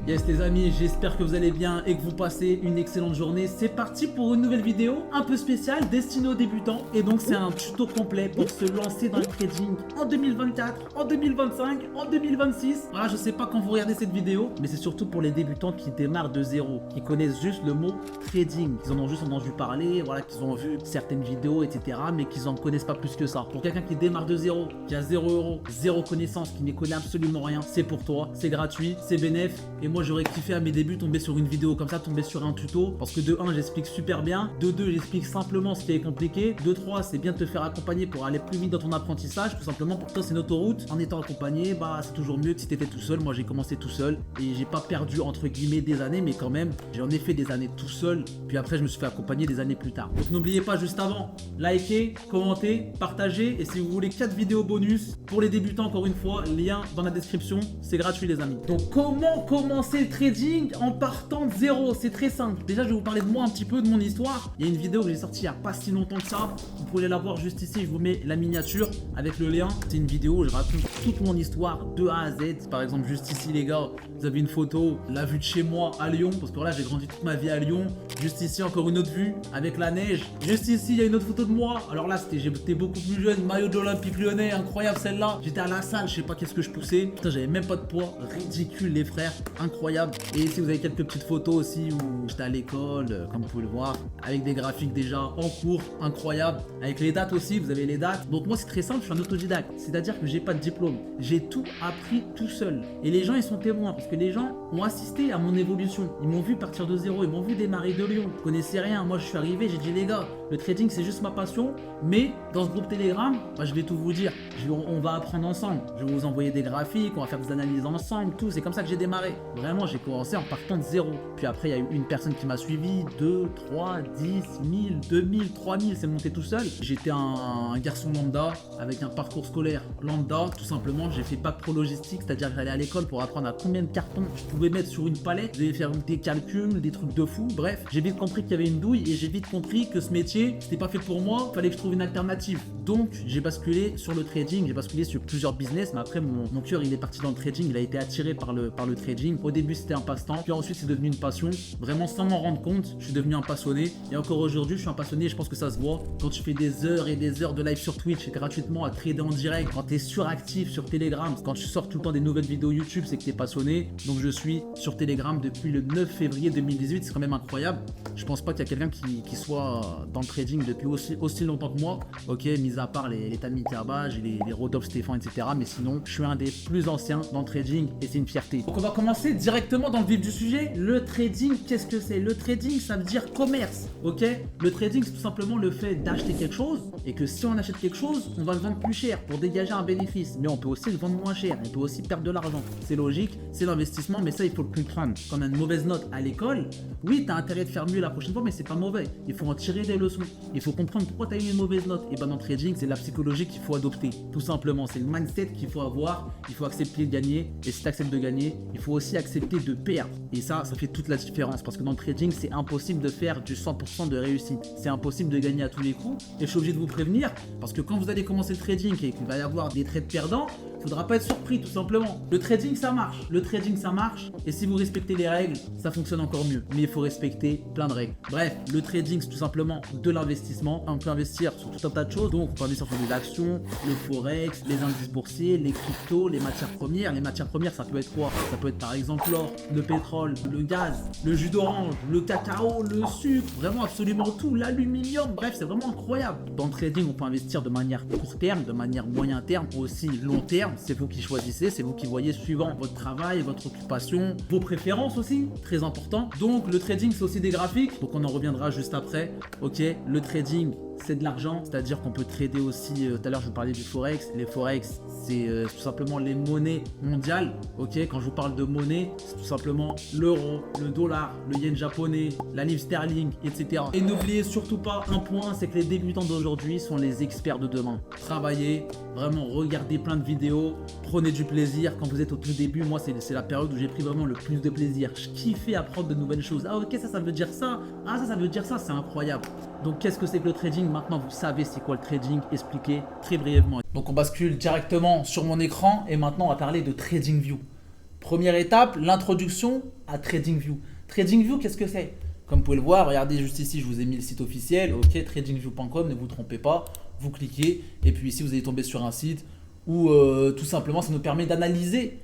Yes les amis, j'espère que vous allez bien et que vous passez une excellente journée. C'est parti pour une nouvelle vidéo un peu spéciale destinée aux débutants. Et donc c'est un tuto complet pour se lancer dans le trading en 2024, en 2025, en 2026. Voilà, je sais pas quand vous regardez cette vidéo, mais c'est surtout pour les débutants qui démarrent de zéro, qui connaissent juste le mot trading. Ils en ont juste entendu parler, voilà, qu'ils ont vu certaines vidéos, etc. Mais qu'ils en connaissent pas plus que ça. Pour quelqu'un qui démarre de zéro, qui a 0 €, zéro connaissance, qui ne connaît absolument rien, c'est pour toi, c'est gratuit, c'est bénéf. Et moi j'aurais kiffé à mes débuts tomber sur une vidéo comme ça, tomber sur un tuto, parce que de 1 j'explique super bien, de 2 j'explique simplement ce qui est compliqué, de 3 c'est bien de te faire accompagner pour aller plus vite dans ton apprentissage, tout simplement pour toi c'est une autoroute. En étant accompagné, bah c'est toujours mieux que si t'étais tout seul. Moi j'ai commencé tout seul et j'ai pas perdu entre guillemets des années, mais quand même j'en ai fait des années tout seul, puis après je me suis fait accompagner des années plus tard. Donc n'oubliez pas juste avant, likez, commentez, partagez, et si vous voulez 4 vidéos bonus pour les débutants, encore une fois, lien dans la description, c'est gratuit les amis. Donc comment commencer le trading en partant de zéro? C'est très simple. Déjà je vais vous parler de moi un petit peu, de mon histoire. Il y a une vidéo que j'ai sortie il n'y a pas si longtemps que ça, vous pouvez la voir juste ici, je vous mets la miniature avec le lien. C'est une vidéo où je raconte toute mon histoire de A à Z. Par exemple juste ici les gars, vous avez une photo, la vue de chez moi à Lyon, parce que là j'ai grandi toute ma vie à Lyon. Juste ici encore une autre vue avec la neige. Juste ici il y a une autre photo de moi. Alors là j'étais beaucoup plus jeune, maillot de l'Olympique Lyonnais, incroyable celle-là. J'étais à la salle, je sais pas qu'est-ce que je poussais. Putain, j'avais même pas de poids, ridicule les frères, incroyable. Et ici vous avez quelques petites photos aussi où j'étais à l'école, comme vous pouvez le voir, avec des graphiques déjà en cours, incroyable. Avec les dates aussi, vous avez les dates. Donc moi c'est très simple, je suis un autodidacte. C'est-à-dire que j'ai pas de diplôme. J'ai tout appris tout seul. Et les gens ils sont témoins, parce que les gens ont assisté à mon évolution. Ils m'ont vu partir de zéro, ils m'ont vu démarrer de Lyon. Je connaissais rien, moi je suis arrivé, j'ai dit les gars, le trading c'est juste ma passion. Mais dans ce groupe Telegram, bah, je vais tout vous dire. On va apprendre ensemble. Je vais vous envoyer des graphiques, on va faire des analyses ensemble, tout. C'est comme ça que j'ai démarré. Vraiment, j'ai commencé en partant de zéro. Puis après, il y a eu une personne qui m'a suivi, 2, 3, 10, 1000, 2000, 3000, c'est monté tout seul. J'étais un garçon lambda avec un parcours scolaire lambda, tout simplement. J'ai fait bac pro logistique, c'est-à-dire que j'allais à l'école pour apprendre à combien de cartons je pouvais mettre sur une palette. Je devais faire des calculs, des trucs de fou. Bref, j'ai vite compris qu'il y avait une douille et j'ai vite compris que ce métier, c'était pas fait pour moi. Fallait que je trouve une alternative. Donc, j'ai basculé sur le trading, j'ai basculé sur plusieurs business, mais après, mon cœur, il est parti dans le trading, il a été attiré par le trading. Au début, c'était un passe-temps, puis ensuite, c'est devenu une passion. Vraiment, sans m'en rendre compte, je suis devenu un passionné. Et encore aujourd'hui, je suis un passionné et je pense que ça se voit. Quand tu fais des heures et des heures de live sur Twitch, gratuitement, à trader en direct, quand tu es suractif sur Telegram, quand tu sors tout le temps des nouvelles vidéos YouTube, c'est que tu es passionné. Donc, je suis sur Telegram depuis le 9 février 2018, c'est quand même incroyable. Je pense pas qu'il y a quelqu'un qui soit dans le trading depuis aussi longtemps que moi. Ok, mis à part les Tammy Terbage, les Rodolphe Stéphane, etc. Mais sinon, je suis un des plus anciens dans le trading et c'est une fierté. Donc on va commencer directement dans le vif du sujet. Le trading, qu'est-ce que c'est? Le trading, ça veut dire commerce. Ok, le trading, c'est tout simplement le fait d'acheter quelque chose et que si on achète quelque chose, on va le vendre plus cher pour dégager un bénéfice. Mais on peut aussi le vendre moins cher. On peut aussi perdre de l'argent. C'est logique, c'est l'investissement, mais ça, il faut le comprendre. Comme une mauvaise note à l'école, oui, tu as intérêt de faire mieux la prochaine fois, mais c'est pas mauvais. Il faut en tirer des leçons. Il faut comprendre pourquoi tu as eu une mauvaise note. Et ben dans le trading, c'est la psychologie qu'il faut adopter. Tout simplement, c'est le mindset qu'il faut avoir. Il faut accepter de gagner. Et si tu acceptes de gagner, il faut aussi accepter de perdre. Et ça fait toute la différence. Parce que dans le trading, c'est impossible de faire du 100% de réussite. C'est impossible de gagner à tous les coups. Et je suis obligé de vous prévenir, parce que quand vous allez commencer le trading et qu'il va y avoir des trades perdants, il ne faudra pas être surpris, tout simplement. Le trading, ça marche. Le trading, ça marche. Et si vous respectez les règles, ça fonctionne encore mieux. Mais il faut respecter plein de règles. Bref, le trading, c'est tout simplement de l'investissement. On peut investir sur tout un tas de choses. Donc, on peut investir sur des actions, le forex, les indices boursiers, les cryptos, les matières premières. Les matières premières, ça peut être quoi? Ça peut être par exemple l'or, le pétrole, le gaz, le jus d'orange, le cacao, le sucre, vraiment absolument tout, l'aluminium. Bref, c'est vraiment incroyable. Dans le trading, on peut investir de manière court terme, de manière moyen terme, aussi long terme. C'est vous qui choisissez, c'est vous qui voyez suivant votre travail, votre occupation, vos préférences aussi, très important. Donc le trading, c'est aussi des graphiques, donc on en reviendra juste après. Ok, le trading, c'est de l'argent, c'est-à-dire qu'on peut trader aussi, tout à l'heure je vous parlais du forex. Les forex, c'est tout simplement les monnaies mondiales. Ok, quand je vous parle de monnaie, c'est tout simplement l'euro, le dollar, le yen japonais, la livre sterling, etc. Et n'oubliez surtout pas un point, c'est que les débutants d'aujourd'hui sont les experts de demain. Travaillez, vraiment regardez plein de vidéos, prenez du plaisir. Quand vous êtes au tout début, moi c'est la période où j'ai pris vraiment le plus de plaisir. Je kiffais apprendre de nouvelles choses. Ah ok, ça veut dire ça. Ah ça veut dire ça, c'est incroyable. Donc qu'est-ce que c'est que le trading? Maintenant vous savez c'est quoi le trading, expliqué très brièvement. Donc on bascule directement sur mon écran et maintenant on va parler de TradingView. Première étape, l'introduction à TradingView. TradingView, qu'est-ce que c'est? Comme vous pouvez le voir, regardez juste ici, je vous ai mis le site officiel, ok, tradingview.com, ne vous trompez pas, vous cliquez, et puis ici vous allez tomber sur un site où tout simplement ça nous permet d'analyser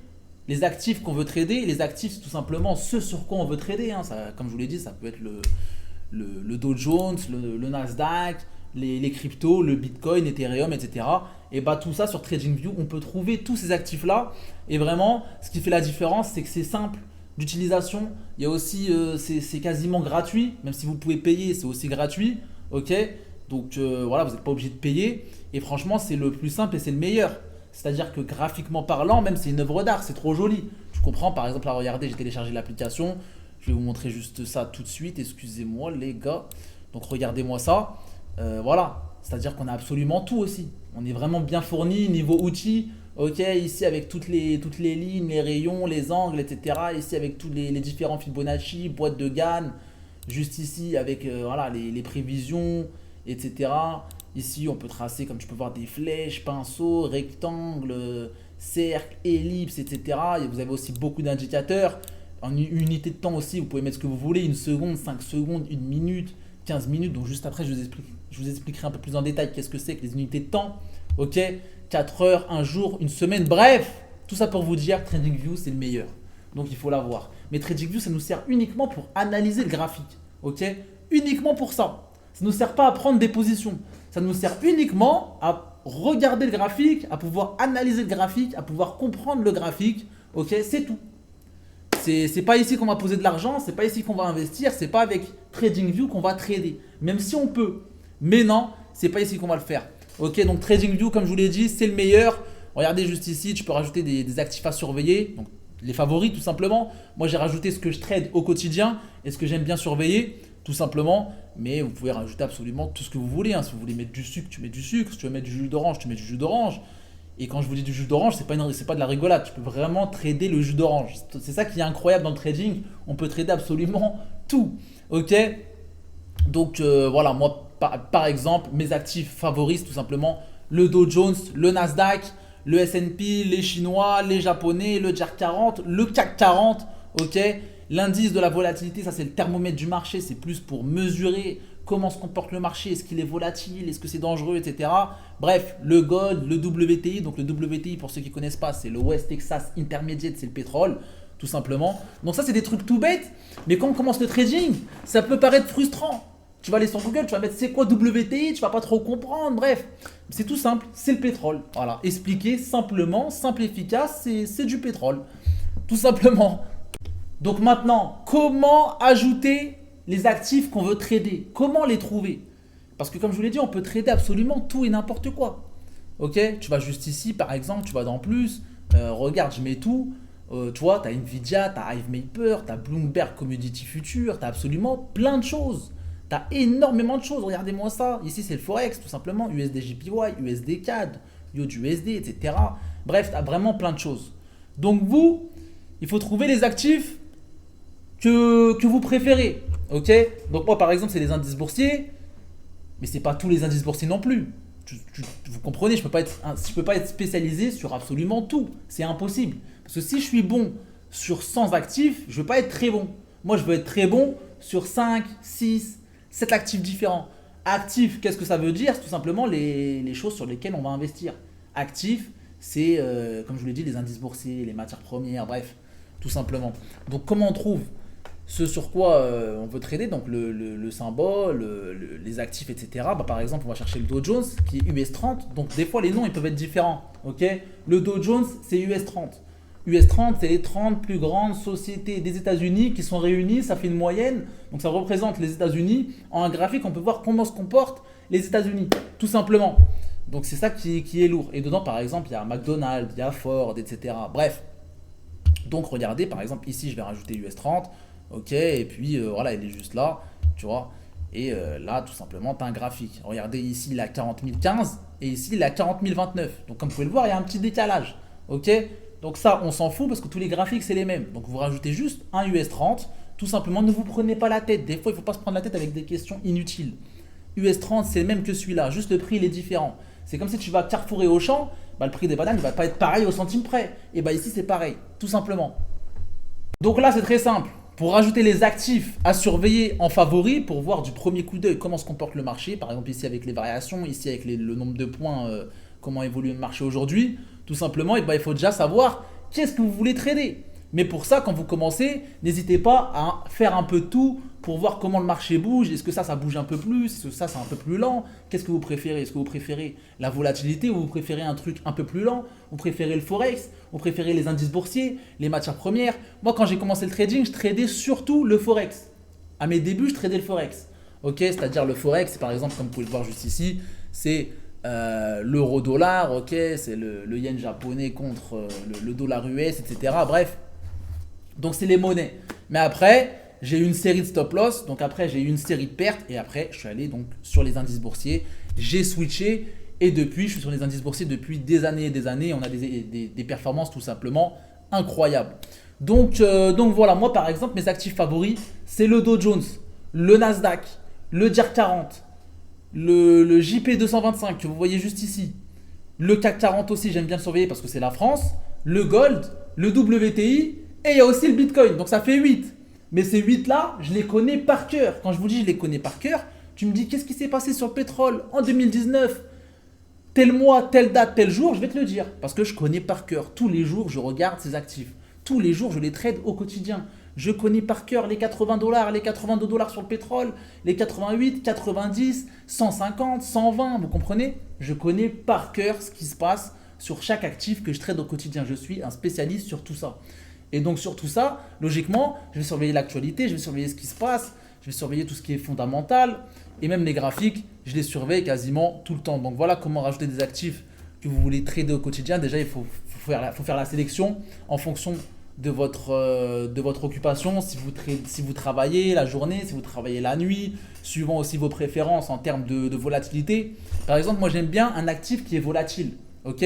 les actifs qu'on veut trader. Les actifs, c'est tout simplement ce sur quoi on veut trader, hein. Ça, comme je vous l'ai dit, ça peut être le Dow Jones, le Nasdaq, les cryptos, le Bitcoin, Ethereum, etc. Et bah tout ça sur TradingView, on peut trouver tous ces actifs-là. Et vraiment, ce qui fait la différence, c'est que c'est simple d'utilisation. Il y a aussi, c'est quasiment gratuit, même si vous pouvez payer, c'est aussi gratuit. Ok, donc voilà, vous n'êtes pas obligé de payer. Et franchement, c'est le plus simple et c'est le meilleur. C'est-à-dire que graphiquement parlant, même c'est une œuvre d'art, c'est trop joli. Tu comprends, par exemple, là, regardez, j'ai téléchargé l'application. Je vais vous montrer juste ça tout de suite. Excusez-moi, les gars. Donc regardez-moi ça. Voilà, c'est-à-dire qu'on a absolument tout aussi. On est vraiment bien fourni niveau outils. Ok, ici avec toutes les lignes, les rayons, les angles, etc. Ici avec tous les différents Fibonacci, boîte de Gann. Juste ici avec voilà, les prévisions, etc. Ici on peut tracer, comme tu peux voir, des flèches, pinceaux, rectangles, cercles, ellipses, etc. Et vous avez aussi beaucoup d'indicateurs. En unité de temps aussi, vous pouvez mettre ce que vous voulez, 1 seconde, 5 secondes, 1 minute, 15 minutes. Donc juste après, je vous expliquerai un peu plus en détail qu'est-ce que c'est que les unités de temps. Ok, 4 heures, 1 jour, 1 semaine, bref, tout ça pour vous dire, TradingView c'est le meilleur. Donc il faut l'avoir. Mais TradingView, ça nous sert uniquement pour analyser le graphique. Ok, uniquement pour ça. Ça ne nous sert pas à prendre des positions. Ça nous sert uniquement à regarder le graphique, à pouvoir analyser le graphique, à pouvoir comprendre le graphique. Ok, c'est tout. C'est pas ici qu'on va poser de l'argent, c'est pas ici qu'on va investir, c'est pas avec TradingView qu'on va trader. Même si on peut. Mais non, c'est pas ici qu'on va le faire. Ok, donc TradingView, comme je vous l'ai dit, c'est le meilleur. Regardez juste ici, tu peux rajouter des actifs à surveiller. Donc les favoris tout simplement. Moi j'ai rajouté ce que je trade au quotidien et ce que j'aime bien surveiller, tout simplement. Mais vous pouvez rajouter absolument tout ce que vous voulez, hein. Si vous voulez mettre du sucre, tu mets du sucre. Si tu veux mettre du jus d'orange, tu mets du jus d'orange. Et quand je vous dis du jus d'orange, c'est pas de la rigolade. Tu peux vraiment trader le jus d'orange. C'est ça qui est incroyable dans le trading. On peut trader absolument tout. Ok. Donc voilà, moi par exemple, mes actifs favoris, tout simplement, le Dow Jones, le Nasdaq, le S&P, les Chinois, les Japonais, le JAR 40, le CAC 40. Ok. L'indice de la volatilité, ça c'est le thermomètre du marché. C'est plus pour mesurer comment se comporte le marché, est-ce qu'il est volatile, est-ce que c'est dangereux, etc. Bref, le gold, le WTI. Donc le WTI, pour ceux qui ne connaissent pas, c'est le West Texas Intermediate, c'est le pétrole, tout simplement. Donc ça, c'est des trucs tout bêtes, mais quand on commence le trading, ça peut paraître frustrant. Tu vas aller sur Google, tu vas mettre c'est quoi WTI, tu vas pas trop comprendre, bref. C'est tout simple, c'est le pétrole. Voilà, expliquer simplement, simple et efficace, c'est du pétrole, tout simplement. Donc maintenant, comment ajouter les actifs qu'on veut trader? Comment les trouver? Parce que comme je vous l'ai dit, on peut trader absolument tout et n'importe quoi. Ok, tu vas juste ici, par exemple, tu vas dans plus, regarde, je mets tout. Tu vois, tu as Nvidia, tu as HiveMaper, tu as Bloomberg Commodity Future, tu as absolument plein de choses. Tu as énormément de choses, regardez-moi ça. Ici, c'est le Forex, tout simplement, USDJPY, USD-CAD, USD, etc. Bref, tu as vraiment plein de choses. Donc vous, il faut trouver les actifs que vous préférez. Ok, donc moi par exemple c'est les indices boursiers, mais c'est pas tous les indices boursiers non plus. Vous comprenez, je peux pas être spécialisé sur absolument tout, c'est impossible. Parce que si je suis bon sur 100 actifs, je ne veux pas être très bon. Moi je veux être très bon sur 5, 6, 7 actifs différents. Actif, qu'est-ce que ça veut dire? C'est tout simplement les choses sur lesquelles on va investir. Actif, c'est comme je vous l'ai dit, les indices boursiers, les matières premières, bref, tout simplement. Donc comment on trouve ce sur quoi on veut trader, donc le symbole, les actifs, etc. Bah, par exemple, on va chercher le Dow Jones qui est US30. Donc des fois, les noms ils peuvent être différents. Ok, le Dow Jones, c'est US30. US30, c'est les 30 plus grandes sociétés des États-Unis qui sont réunies. Ça fait une moyenne. Donc ça représente les États-Unis. En un graphique, on peut voir comment se comportent les États-Unis, tout simplement. Donc c'est ça qui est lourd. Et dedans, par exemple, il y a McDonald's, il y a Ford, etc. Bref. Donc regardez, par exemple, ici, je vais rajouter US30. Ok, et puis voilà, il est juste là, tu vois. Et là, tout simplement, tu as un graphique. Regardez ici, il a 40 015 et ici, il a 40 029. Donc, comme vous pouvez le voir, il y a un petit décalage. Ok, donc ça, on s'en fout parce que tous les graphiques, c'est les mêmes. Donc, vous rajoutez juste un US30. Tout simplement, ne vous prenez pas la tête. Des fois, il ne faut pas se prendre la tête avec des questions inutiles. US30, c'est le même que celui-là. Juste le prix, il est différent. C'est comme si tu vas Carrefour et Auchan, bah, le prix des bananes ne va pas être pareil au centime près. Et bah ici, c'est pareil, tout simplement. Donc là, c'est très simple. Pour rajouter les actifs à surveiller en favori, pour voir du premier coup d'œil comment se comporte le marché, par exemple ici avec les variations, ici avec le nombre de points, comment évolue le marché aujourd'hui, tout simplement, et ben, il faut déjà savoir qu'est-ce que vous voulez trader. Mais pour ça, quand vous commencez, n'hésitez pas à faire un peu de tout pour voir comment le marché bouge. Est-ce que ça bouge un peu plus? Est-ce que ça, c'est un peu plus lent? Qu'est-ce que vous préférez? Est-ce que vous préférez la volatilité ou vous préférez un truc un peu plus lent? Vous préférez le forex? Vous préférez les indices boursiers, les matières premières? Moi, quand j'ai commencé le trading, je tradais surtout le forex. À mes débuts, je tradais le forex. Ok, c'est-à-dire le forex, par exemple, comme vous pouvez le voir juste ici, c'est l'euro-dollar, ok, c'est le yen japonais contre le dollar US, etc. Bref, donc c'est les monnaies. Mais après, j'ai eu une série de stop loss, donc après j'ai eu une série de pertes et après je suis allé donc sur les indices boursiers, j'ai switché et depuis je suis sur les indices boursiers depuis des années et des années, on a des performances tout simplement incroyables. Donc voilà, moi par exemple mes actifs favoris c'est le Dow Jones, le Nasdaq, le DIR 40, le JP 225 que vous voyez juste ici, le CAC 40 aussi j'aime bien le surveiller parce que c'est la France, le Gold, le WTI et il y a aussi le Bitcoin, donc ça fait 8. Mais ces 8 là, je les connais par cœur. Quand je vous dis je les connais par cœur, tu me dis qu'est-ce qui s'est passé sur le pétrole en 2019, tel mois, telle date, tel jour, je vais te le dire. Parce que je connais par cœur. Tous les jours, je regarde ces actifs. Tous les jours, je les trade au quotidien. Je connais par cœur les 80 dollars, les 82 dollars sur le pétrole, les 88, 90, 150, 120, vous comprenez? Je connais par cœur ce qui se passe sur chaque actif que je trade au quotidien. Je suis un spécialiste sur tout ça. Et donc sur tout ça, logiquement, je vais surveiller l'actualité, je vais surveiller ce qui se passe, je vais surveiller tout ce qui est fondamental, et même les graphiques, je les surveille quasiment tout le temps. Donc voilà comment rajouter des actifs que vous voulez trader au quotidien. Déjà, il faut faire la sélection en fonction de votre occupation, si vous travaillez la journée, si vous travaillez la nuit, suivant aussi vos préférences en termes de volatilité. Par exemple, moi j'aime bien un actif qui est volatile, ok?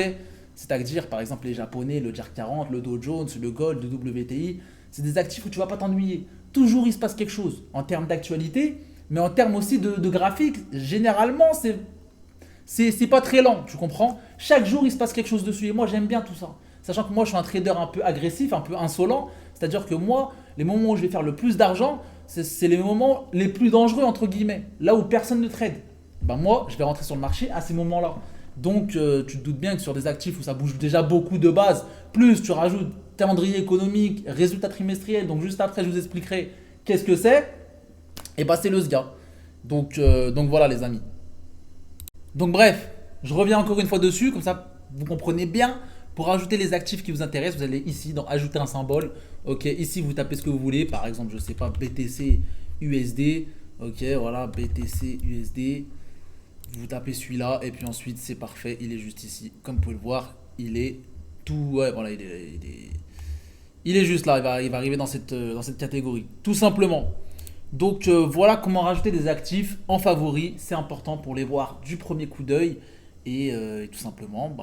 C'est-à-dire, par exemple, les Japonais, le DIR 40, le Dow Jones, le Gold, le WTI. C'est des actifs où tu ne vas pas t'ennuyer. Toujours, il se passe quelque chose en termes d'actualité, mais en termes aussi de graphique. Généralement, c'est pas très lent, tu comprends? Chaque jour, il se passe quelque chose dessus. Et moi, j'aime bien tout ça. Sachant que moi, je suis un trader un peu agressif, un peu insolent. C'est-à-dire que moi, les moments où je vais faire le plus d'argent, c'est les moments les plus dangereux, entre guillemets. Là où personne ne trade. Ben moi, je vais rentrer sur le marché à ces moments-là. Donc, tu te doutes bien que sur des actifs où ça bouge déjà beaucoup de base, plus tu rajoutes calendrier économique, résultats trimestriels, donc juste après, je vous expliquerai qu'est-ce que c'est, et bah c'est le SGA. Donc voilà les amis. Donc bref, je reviens encore une fois dessus, comme ça vous comprenez bien. Pour ajouter les actifs qui vous intéressent, vous allez ici dans ajouter un symbole. Ok, ici vous tapez ce que vous voulez, par exemple, je sais pas, BTC USD. Ok, voilà, BTC USD. Vous tapez celui-là et puis ensuite c'est parfait, il est juste ici. Comme vous pouvez le voir, il est tout. Ouais, voilà, il est juste là, il va arriver dans cette catégorie. Tout simplement. Donc voilà comment rajouter des actifs en favori. C'est important pour les voir du premier coup d'œil et tout simplement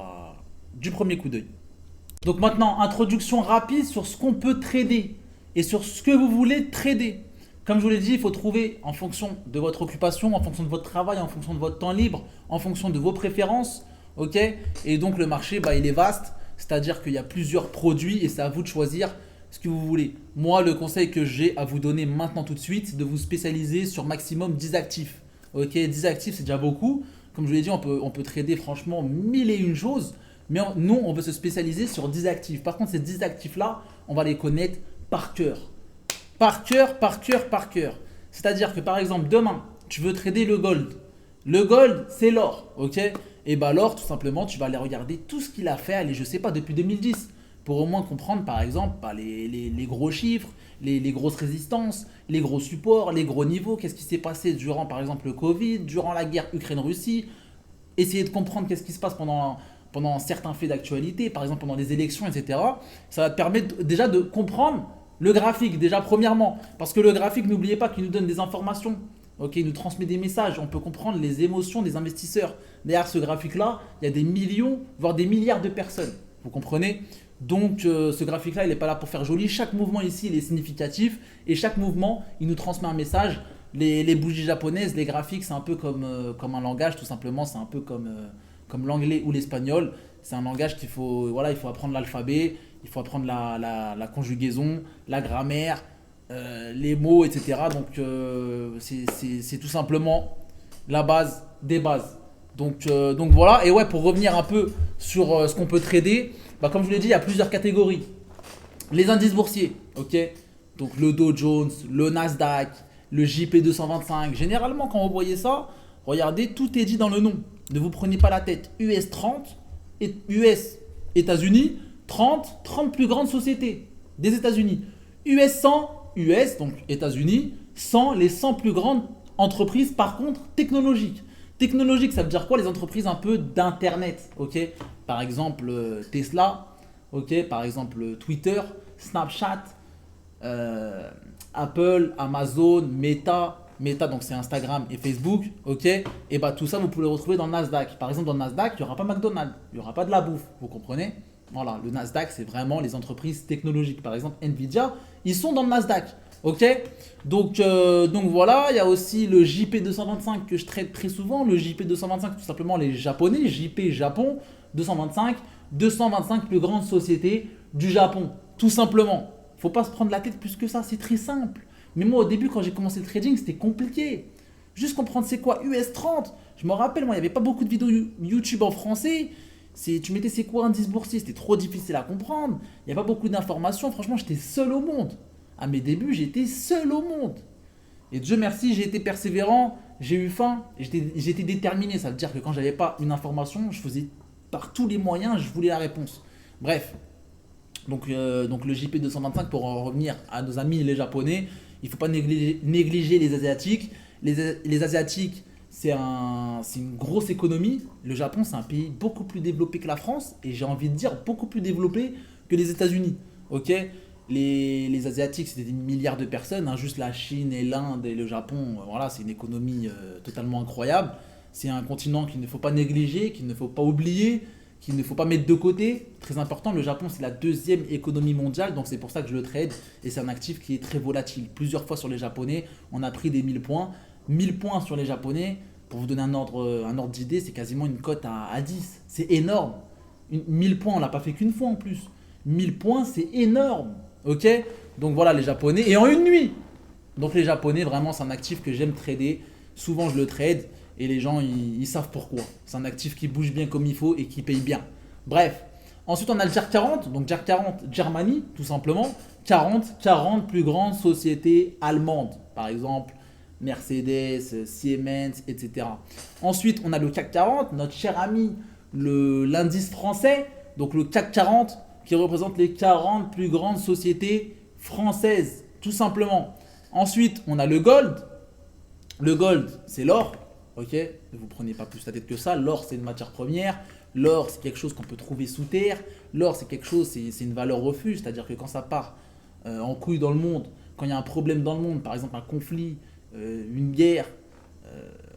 du premier coup d'œil. Donc maintenant, introduction rapide sur ce qu'on peut trader et sur ce que vous voulez trader. Comme je vous l'ai dit, il faut trouver en fonction de votre occupation, en fonction de votre travail, en fonction de votre temps libre, en fonction de vos préférences. Ok? Et donc le marché, il est vaste. C'est-à-dire qu'il y a plusieurs produits et c'est à vous de choisir ce que vous voulez. Moi, le conseil que j'ai à vous donner maintenant tout de suite, c'est de vous spécialiser sur maximum 10 actifs. Ok? 10 actifs, c'est déjà beaucoup. Comme je vous l'ai dit, on peut trader franchement mille et une choses. Mais nous, on veut se spécialiser sur 10 actifs. Par contre, ces 10 actifs-là, on va les connaître par cœur. Par cœur, par cœur, par cœur. C'est-à-dire que par exemple, demain, tu veux trader le gold. Le gold, c'est l'or, ok? Et l'or, tout simplement, tu vas aller regarder tout ce qu'il a fait, allez, je sais pas, depuis 2010. Pour au moins comprendre, par exemple, les gros chiffres, les grosses résistances, les gros supports, les gros niveaux. Qu'est-ce qui s'est passé durant, par exemple, le Covid, durant la guerre Ukraine-Russie. Essayer de comprendre qu'est-ce qui se passe pendant certains faits d'actualité, par exemple pendant les élections, etc. Ça va te permettre déjà de comprendre le graphique, déjà premièrement. Parce que le graphique, n'oubliez pas qu'il nous donne des informations. Ok, il nous transmet des messages. On peut comprendre les émotions des investisseurs. Derrière ce graphique-là, il y a des millions, voire des milliards de personnes. Vous comprenez? Donc ce graphique-là, il n'est pas là pour faire joli. Chaque mouvement ici, il est significatif. Et chaque mouvement, il nous transmet un message. Les bougies japonaises, les graphiques, c'est un peu comme un langage, tout simplement. C'est un peu comme l'anglais ou l'espagnol. C'est un langage il faut apprendre l'alphabet. Il faut apprendre la conjugaison, la grammaire, les mots, etc. Donc, c'est tout simplement la base des bases. Donc voilà. Et ouais, pour revenir un peu sur ce qu'on peut trader, bah, comme je vous l'ai dit, il y a plusieurs catégories. Les indices boursiers, ok? Donc le Dow Jones, le Nasdaq, le JP 225. Généralement, quand vous voyez ça, regardez, tout est dit dans le nom. Ne vous prenez pas la tête. US 30, US États-Unis, 30 plus grandes sociétés des États-Unis. US 100, US, donc États-Unis, 100, les 100 plus grandes entreprises, par contre, technologiques. Technologiques, ça veut dire quoi? Les entreprises un peu d'internet, ok? Par exemple, Tesla, ok? Par exemple, Twitter, Snapchat, Apple, Amazon, Meta, donc c'est Instagram et Facebook, ok? Et bah tout ça, vous pouvez le retrouver dans le Nasdaq. Par exemple, dans le Nasdaq, il n'y aura pas McDonald's, il n'y aura pas de la bouffe, vous comprenez? Voilà, le Nasdaq, c'est vraiment les entreprises technologiques. Par exemple, Nvidia, ils sont dans le Nasdaq, ok? Donc voilà, il y a aussi le JP 225 que je traite très souvent. Le JP 225, tout simplement les Japonais, JP Japon 225 plus grandes sociétés du Japon, tout simplement. Faut pas se prendre la tête plus que ça, c'est très simple. Mais moi, au début, quand j'ai commencé le trading, c'était compliqué. Juste comprendre c'est quoi US 30. Je me rappelle, moi, il n'y avait pas beaucoup de vidéos YouTube en français. Tu mettais c'est quoi un indice boursier, c'était trop difficile à comprendre. Il n'y a pas beaucoup d'informations. Franchement, j'étais seul au monde. À mes débuts, j'étais seul au monde. Et Dieu merci, j'ai été persévérant, j'ai eu faim, j'étais déterminé. Ça veut dire que quand j'avais pas une information, je faisais par tous les moyens, je voulais la réponse. Bref, donc le JP 225, pour en revenir à nos amis les Japonais, il ne faut pas négliger les Asiatiques. Les Asiatiques, c'est une grosse économie. Le Japon, c'est un pays beaucoup plus développé que la France et j'ai envie de dire beaucoup plus développé que les États-Unis. Ok, les Asiatiques, c'est des milliards de personnes. Hein, juste la Chine et l'Inde et le Japon, voilà, c'est une économie totalement incroyable. C'est un continent qu'il ne faut pas négliger, qu'il ne faut pas oublier, qu'il ne faut pas mettre de côté. Très important, le Japon, c'est la deuxième économie mondiale, donc c'est pour ça que je le trade. Et c'est un actif qui est très volatile. Plusieurs fois sur les Japonais, on a pris des 1000 points. 1000 points sur les Japonais, pour vous donner un ordre d'idée, c'est quasiment une cote à 10. C'est énorme. 1000 points, on ne l'a pas fait qu'une fois en plus. 1000 points, c'est énorme. Ok? Donc voilà les Japonais. Et en une nuit. Donc les Japonais, vraiment, c'est un actif que j'aime trader. Souvent, je le trade. Et les gens, ils savent pourquoi. C'est un actif qui bouge bien comme il faut et qui paye bien. Bref. Ensuite, on a le JAK 40. Donc JAK 40, Germany, tout simplement. 40 plus grandes sociétés allemandes. Par exemple, Mercedes, Siemens, etc. Ensuite, on a le CAC 40, notre cher ami, l'indice français. Donc le CAC 40 qui représente les 40 plus grandes sociétés françaises, tout simplement. Ensuite, on a le gold. Le gold, c'est l'or. Ok, ne vous prenez pas plus la tête que ça. L'or, c'est une matière première. L'or, c'est quelque chose qu'on peut trouver sous terre. L'or, c'est quelque chose, c'est une valeur refuge. C'est-à-dire que quand ça part en couille dans le monde, quand il y a un problème dans le monde, par exemple un conflit, une guerre,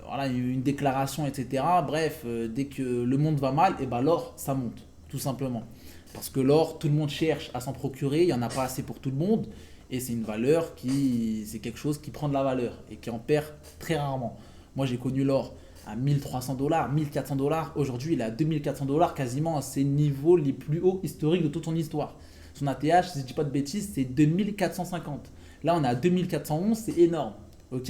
voilà, une déclaration, etc. Bref, dès que le monde va mal, et ben l'or, ça monte, tout simplement. Parce que l'or, tout le monde cherche à s'en procurer, il n'y en a pas assez pour tout le monde. Et c'est une valeur c'est quelque chose qui prend de la valeur et qui en perd très rarement. Moi, j'ai connu l'or à 1300 $, 1400 $. Aujourd'hui, il est à 2400 $, quasiment à ses niveaux les plus hauts historiques de toute son histoire. Son ATH, si je ne dis pas de bêtises, c'est 2450. Là, on est à 2411, c'est énorme. Ok.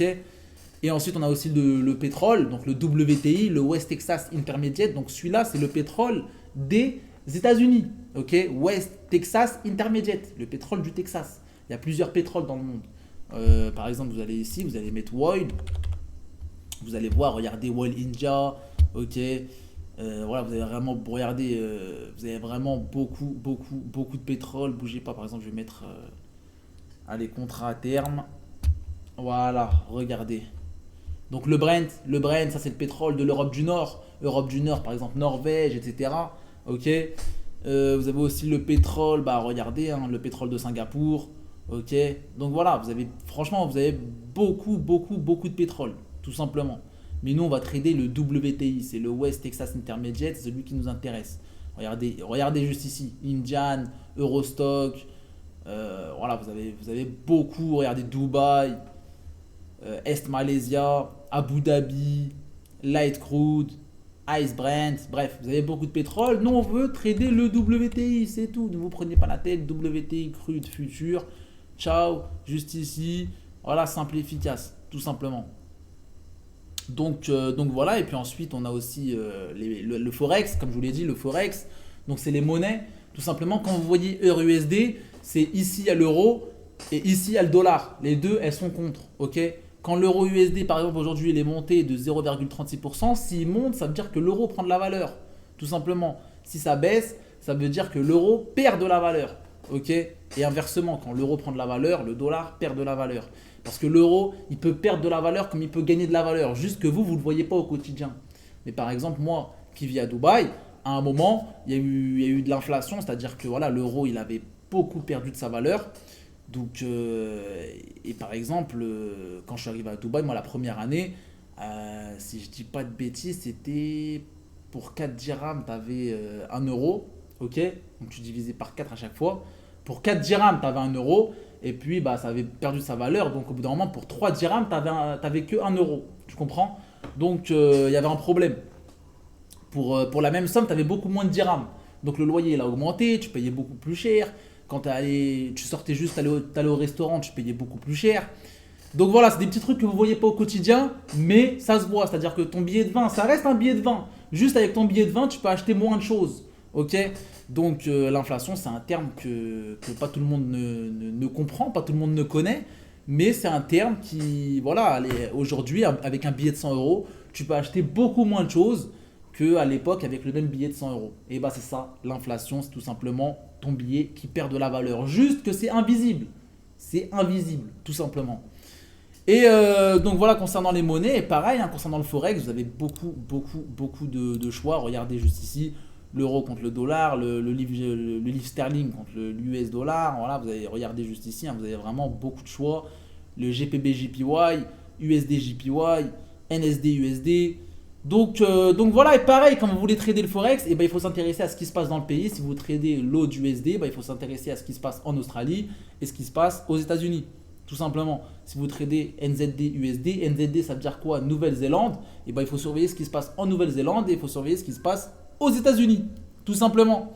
Et ensuite, on a aussi le pétrole, donc le WTI, le West Texas Intermediate. Donc celui-là, c'est le pétrole des États-Unis. Ok, West Texas Intermediate, le pétrole du Texas. Il y a plusieurs pétroles dans le monde. Par exemple, vous allez ici, vous allez mettre oil. Vous allez voir, regardez Oil India. Ok, voilà, vous allez vraiment regarder. Vous avez vraiment beaucoup de pétrole. Bougez pas. Par exemple, je vais mettre les contrats à terme. Voilà, regardez. Donc le Brent, ça c'est le pétrole de l'Europe du Nord. Europe du Nord, par exemple Norvège, etc. Ok. Vous avez aussi le pétrole, bah regardez, hein, le pétrole de Singapour. Ok. Donc voilà, franchement, vous avez beaucoup de pétrole, tout simplement. Mais nous, on va trader le WTI, c'est le West Texas Intermediate, c'est celui qui nous intéresse. Regardez juste ici, Indian, Eurostock. Voilà, vous avez beaucoup. Regardez Dubaï. Est Malaysia, Abu Dhabi, Light Crude, ICE Brent, bref, vous avez beaucoup de pétrole. Nous, on veut trader le WTI, c'est tout. Ne vous prenez pas la tête, WTI crude futur. Ciao, juste ici. Voilà, simple et efficace, tout simplement. Donc voilà, et puis ensuite, on a aussi le Forex, comme je vous l'ai dit, le Forex. Donc, c'est les monnaies. Tout simplement, quand vous voyez euro USD, c'est ici, il y a l'euro et ici, il y a le dollar. Les deux, elles sont contre, ok? Quand l'euro USD, par exemple, aujourd'hui, il est monté de 0,36%, s'il monte, ça veut dire que l'euro prend de la valeur. Tout simplement. Si ça baisse, ça veut dire que l'euro perd de la valeur. Ok? Et inversement, quand l'euro prend de la valeur, le dollar perd de la valeur. Parce que l'euro, il peut perdre de la valeur comme il peut gagner de la valeur. Juste que vous ne le voyez pas au quotidien. Mais par exemple, moi qui vis à Dubaï, à un moment, il y a eu de l'inflation. C'est-à-dire que voilà, l'euro, il avait beaucoup perdu de sa valeur. Donc, et par exemple, quand je suis arrivé à Dubaï, moi la première année, si je dis pas de bêtises, c'était pour 4 dirhams, tu avais 1 euro, ok? Donc tu divisais par 4 à chaque fois. Pour 4 dirhams, tu avais 1 euro, et puis bah, ça avait perdu sa valeur. Donc au bout d'un moment, pour 3 dirhams, tu n'avais que 1 euro. Tu comprends? Donc il y avait un problème. Pour la même somme, tu avais beaucoup moins de dirhams. Donc le loyer, il a augmenté, tu payais beaucoup plus cher. Quand tu sortais juste, tu allais au restaurant, tu payais beaucoup plus cher. Donc voilà, c'est des petits trucs que vous ne voyez pas au quotidien, mais ça se voit. C'est-à-dire que ton billet de vin, ça reste un billet de vin. Juste avec ton billet de vin, tu peux acheter moins de choses. Ok? Donc l'inflation, c'est un terme que pas tout le monde ne comprend, pas tout le monde ne connaît. Mais c'est un terme qui, voilà, aujourd'hui, avec un billet de 100 euros, tu peux acheter beaucoup moins de choses qu'à l'époque avec le même billet de 100 euros. Et bah c'est ça, l'inflation, c'est tout simplement ton billet qui perd de la valeur. Juste que c'est invisible. C'est invisible, tout simplement. Et donc voilà, concernant les monnaies, et pareil, hein, concernant le Forex, vous avez beaucoup de choix. Regardez juste ici, l'euro contre le dollar, le livre sterling contre l'US dollar. Voilà, vous avez regardé juste ici, hein, vous avez vraiment beaucoup de choix. Le GPB JPY, USD JPY, NSD USD. Donc voilà, et pareil, quand vous voulez trader le Forex, ben, il faut s'intéresser à ce qui se passe dans le pays. Si vous tradez l'AUD USD, ben, il faut s'intéresser à ce qui se passe en Australie et ce qui se passe aux États-Unis. Tout simplement. Si vous tradez NZD USD, NZD ça veut dire quoi? Nouvelle-Zélande. Et ben, il faut surveiller ce qui se passe en Nouvelle-Zélande et il faut surveiller ce qui se passe aux États-Unis. Tout simplement.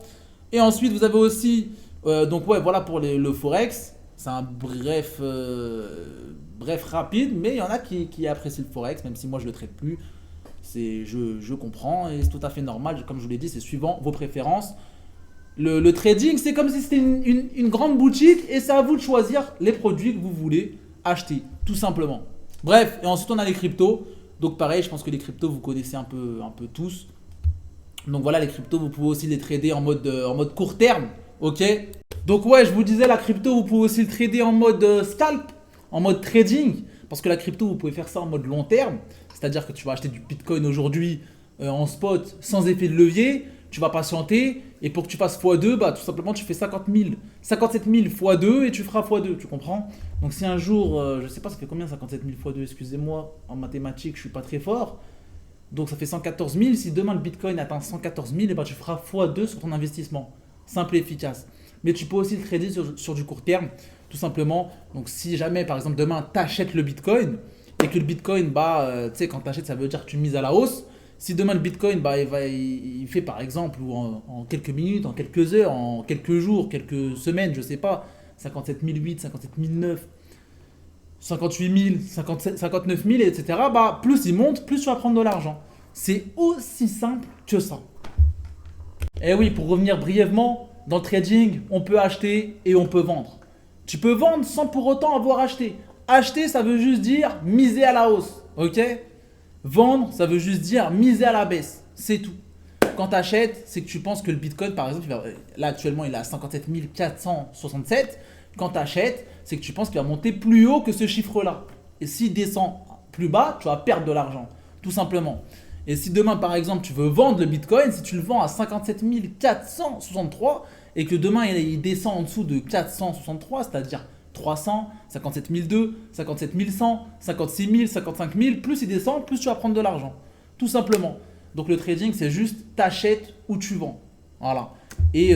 Et ensuite, vous avez aussi, donc ouais, voilà pour le Forex. C'est un bref rapide, mais il y en a qui apprécient le Forex, même si moi je ne le traite plus. Je comprends et c'est tout à fait normal. Comme je vous l'ai dit, c'est suivant vos préférences. Le trading, c'est comme si c'était une grande boutique et c'est à vous de choisir les produits que vous voulez acheter, tout simplement. Bref, et ensuite on a les cryptos. Donc pareil, je pense que les cryptos, vous connaissez un peu tous. Donc voilà, les cryptos, vous pouvez aussi les trader en mode court terme, ok? Donc ouais, je vous disais, la crypto, vous pouvez aussi le trader en mode scalp, en mode trading. Parce que la crypto, vous pouvez faire ça en mode long terme. C'est-à-dire que tu vas acheter du Bitcoin aujourd'hui en spot sans effet de levier. Tu vas patienter et pour que tu fasses x2, bah, tout simplement tu fais 57 000 x2 et tu feras x2, tu comprends? Donc si un jour, je ne sais pas ça fait combien 57 000 x2, excusez-moi, en mathématiques je ne suis pas très fort. Donc ça fait 114 000, si demain le Bitcoin atteint 114 000, et bah, tu feras x2 sur ton investissement. Simple et efficace. Mais tu peux aussi le trader sur du court terme, tout simplement. Donc si jamais par exemple demain tu achètes le Bitcoin et que le Bitcoin, bah, tu sais quand tu achètes ça veut dire que tu mises à la hausse. Si demain le Bitcoin, bah, il fait par exemple en quelques minutes, en quelques heures, en quelques jours, quelques semaines, je sais pas, 57 008, 57 009, 58 000, 59 000, etc. Bah, plus il monte, plus tu vas prendre de l'argent. C'est aussi simple que ça. Et oui, pour revenir brièvement, dans le trading, on peut acheter et on peut vendre. Tu peux vendre sans pour autant avoir acheté. Acheter, ça veut juste dire miser à la hausse, ok? Vendre, ça veut juste dire miser à la baisse. C'est tout. Quand tu achètes, c'est que tu penses que le Bitcoin, par exemple, là actuellement il est à 57 467. Quand tu achètes, c'est que tu penses qu'il va monter plus haut que ce chiffre-là. Et s'il descend plus bas, tu vas perdre de l'argent. Tout simplement. Et si demain, par exemple, tu veux vendre le Bitcoin, si tu le vends à 57 463 et que demain il descend en dessous de 463, c'est-à-dire 300, 57 200, 57 100, 56 000, 55 000, plus il descend, plus tu vas prendre de l'argent. Tout simplement. Donc le trading, c'est juste t'achètes ou tu vends. Voilà. Et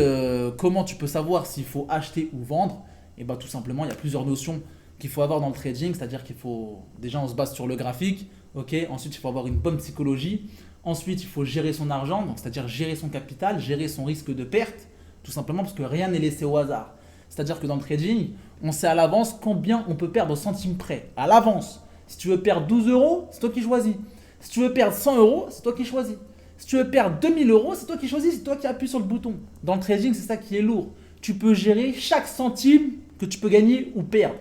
comment tu peux savoir s'il faut acheter ou vendre? Et bien tout simplement, il y a plusieurs notions qu'il faut avoir dans le trading. C'est-à-dire qu'il faut, déjà on se base sur le graphique. Ok. Ensuite, il faut avoir une bonne psychologie. Ensuite, il faut gérer son argent, donc c'est-à-dire gérer son capital, gérer son risque de perte, tout simplement parce que rien n'est laissé au hasard. C'est-à-dire que dans le trading, on sait à l'avance combien on peut perdre au centime près. À l'avance. Si tu veux perdre 12 euros, c'est toi qui choisis. Si tu veux perdre 100 euros, c'est toi qui choisis. Si tu veux perdre 2000 euros, c'est toi qui choisis, c'est toi qui appuies sur le bouton. Dans le trading, c'est ça qui est lourd. Tu peux gérer chaque centime que tu peux gagner ou perdre.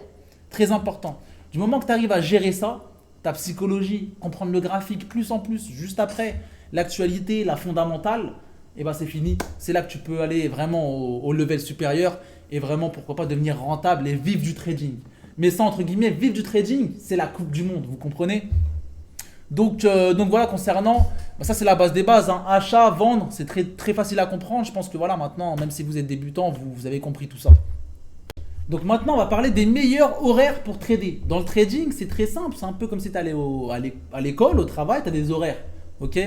Très important. Du moment que tu arrives à gérer ça, ta psychologie, comprendre le graphique plus en plus, juste après, l'actualité, la fondamentale, et ben c'est fini. C'est là que tu peux aller vraiment au level supérieur et vraiment, pourquoi pas, devenir rentable et vivre du trading. Mais ça, entre guillemets, vivre du trading, c'est la coupe du monde, vous comprenez? Donc voilà, concernant, ça c'est la base des bases, hein. Achat, vendre, c'est très, très facile à comprendre. Je pense que voilà, maintenant, même si vous êtes débutant, vous avez compris tout ça. Donc maintenant, on va parler des meilleurs horaires pour trader. Dans le trading, c'est très simple. C'est un peu comme si tu allais à l'école, au travail, tu as des horaires. Ok?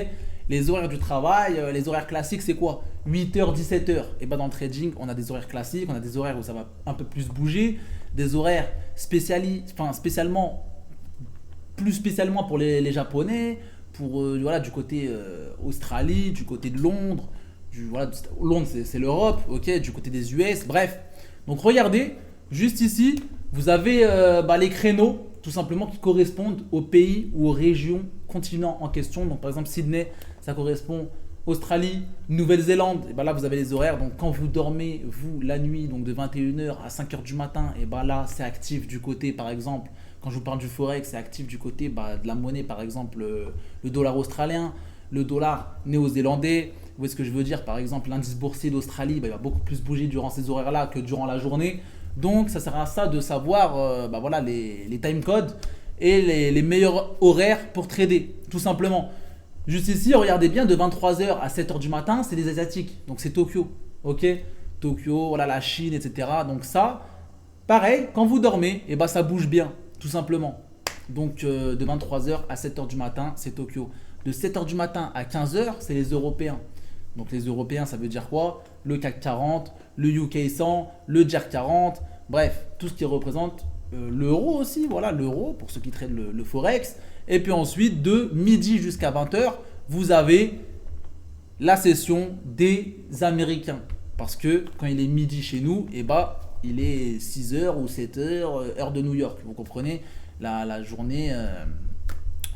Les horaires du travail, les horaires classiques, c'est quoi? 8h, 17h. Et ben dans le trading, on a des horaires classiques, on a des horaires où ça va un peu plus bouger, des horaires plus spécialement pour les Japonais, pour voilà, du côté Australie, du côté de Londres. Voilà, Londres, c'est l'Europe, ok, du côté des US, bref. Donc regardez, juste ici, vous avez les créneaux, tout simplement, qui correspondent au pays ou aux régions, continents en question. Donc par exemple, Sydney, ça correspond Australie, Nouvelle-Zélande. Et ben là, vous avez les horaires. Donc quand vous dormez, vous, la nuit, donc de 21h à 5h du matin, et ben là, c'est actif du côté, par exemple, quand je vous parle du forex, c'est actif du côté de la monnaie, par exemple, le dollar australien, le dollar néo-zélandais. Vous voyez ce que je veux dire? Par exemple, l'indice boursier d'Australie, il va beaucoup plus bouger durant ces horaires-là que durant la journée. Donc, ça sert à ça de savoir voilà, les time codes et les meilleurs horaires pour trader, tout simplement. Juste ici, regardez bien, de 23h à 7h du matin, c'est les Asiatiques. Donc, c'est Tokyo. Ok? Tokyo, voilà, la Chine, etc. Donc, ça, pareil, quand vous dormez, et ça bouge bien, tout simplement. Donc, de 23h à 7h du matin, c'est Tokyo. De 7h du matin à 15h, c'est les Européens. Donc les Européens, ça veut dire quoi? Le CAC 40, le UK 100, le DJAR 40, bref, tout ce qui représente l'euro aussi, voilà, l'euro pour ceux qui traitent le forex. Et puis ensuite, de midi jusqu'à 20h, vous avez la session des Américains. Parce que quand il est midi chez nous, il est 6h ou 7h, heure de New York. Vous comprenez? La journée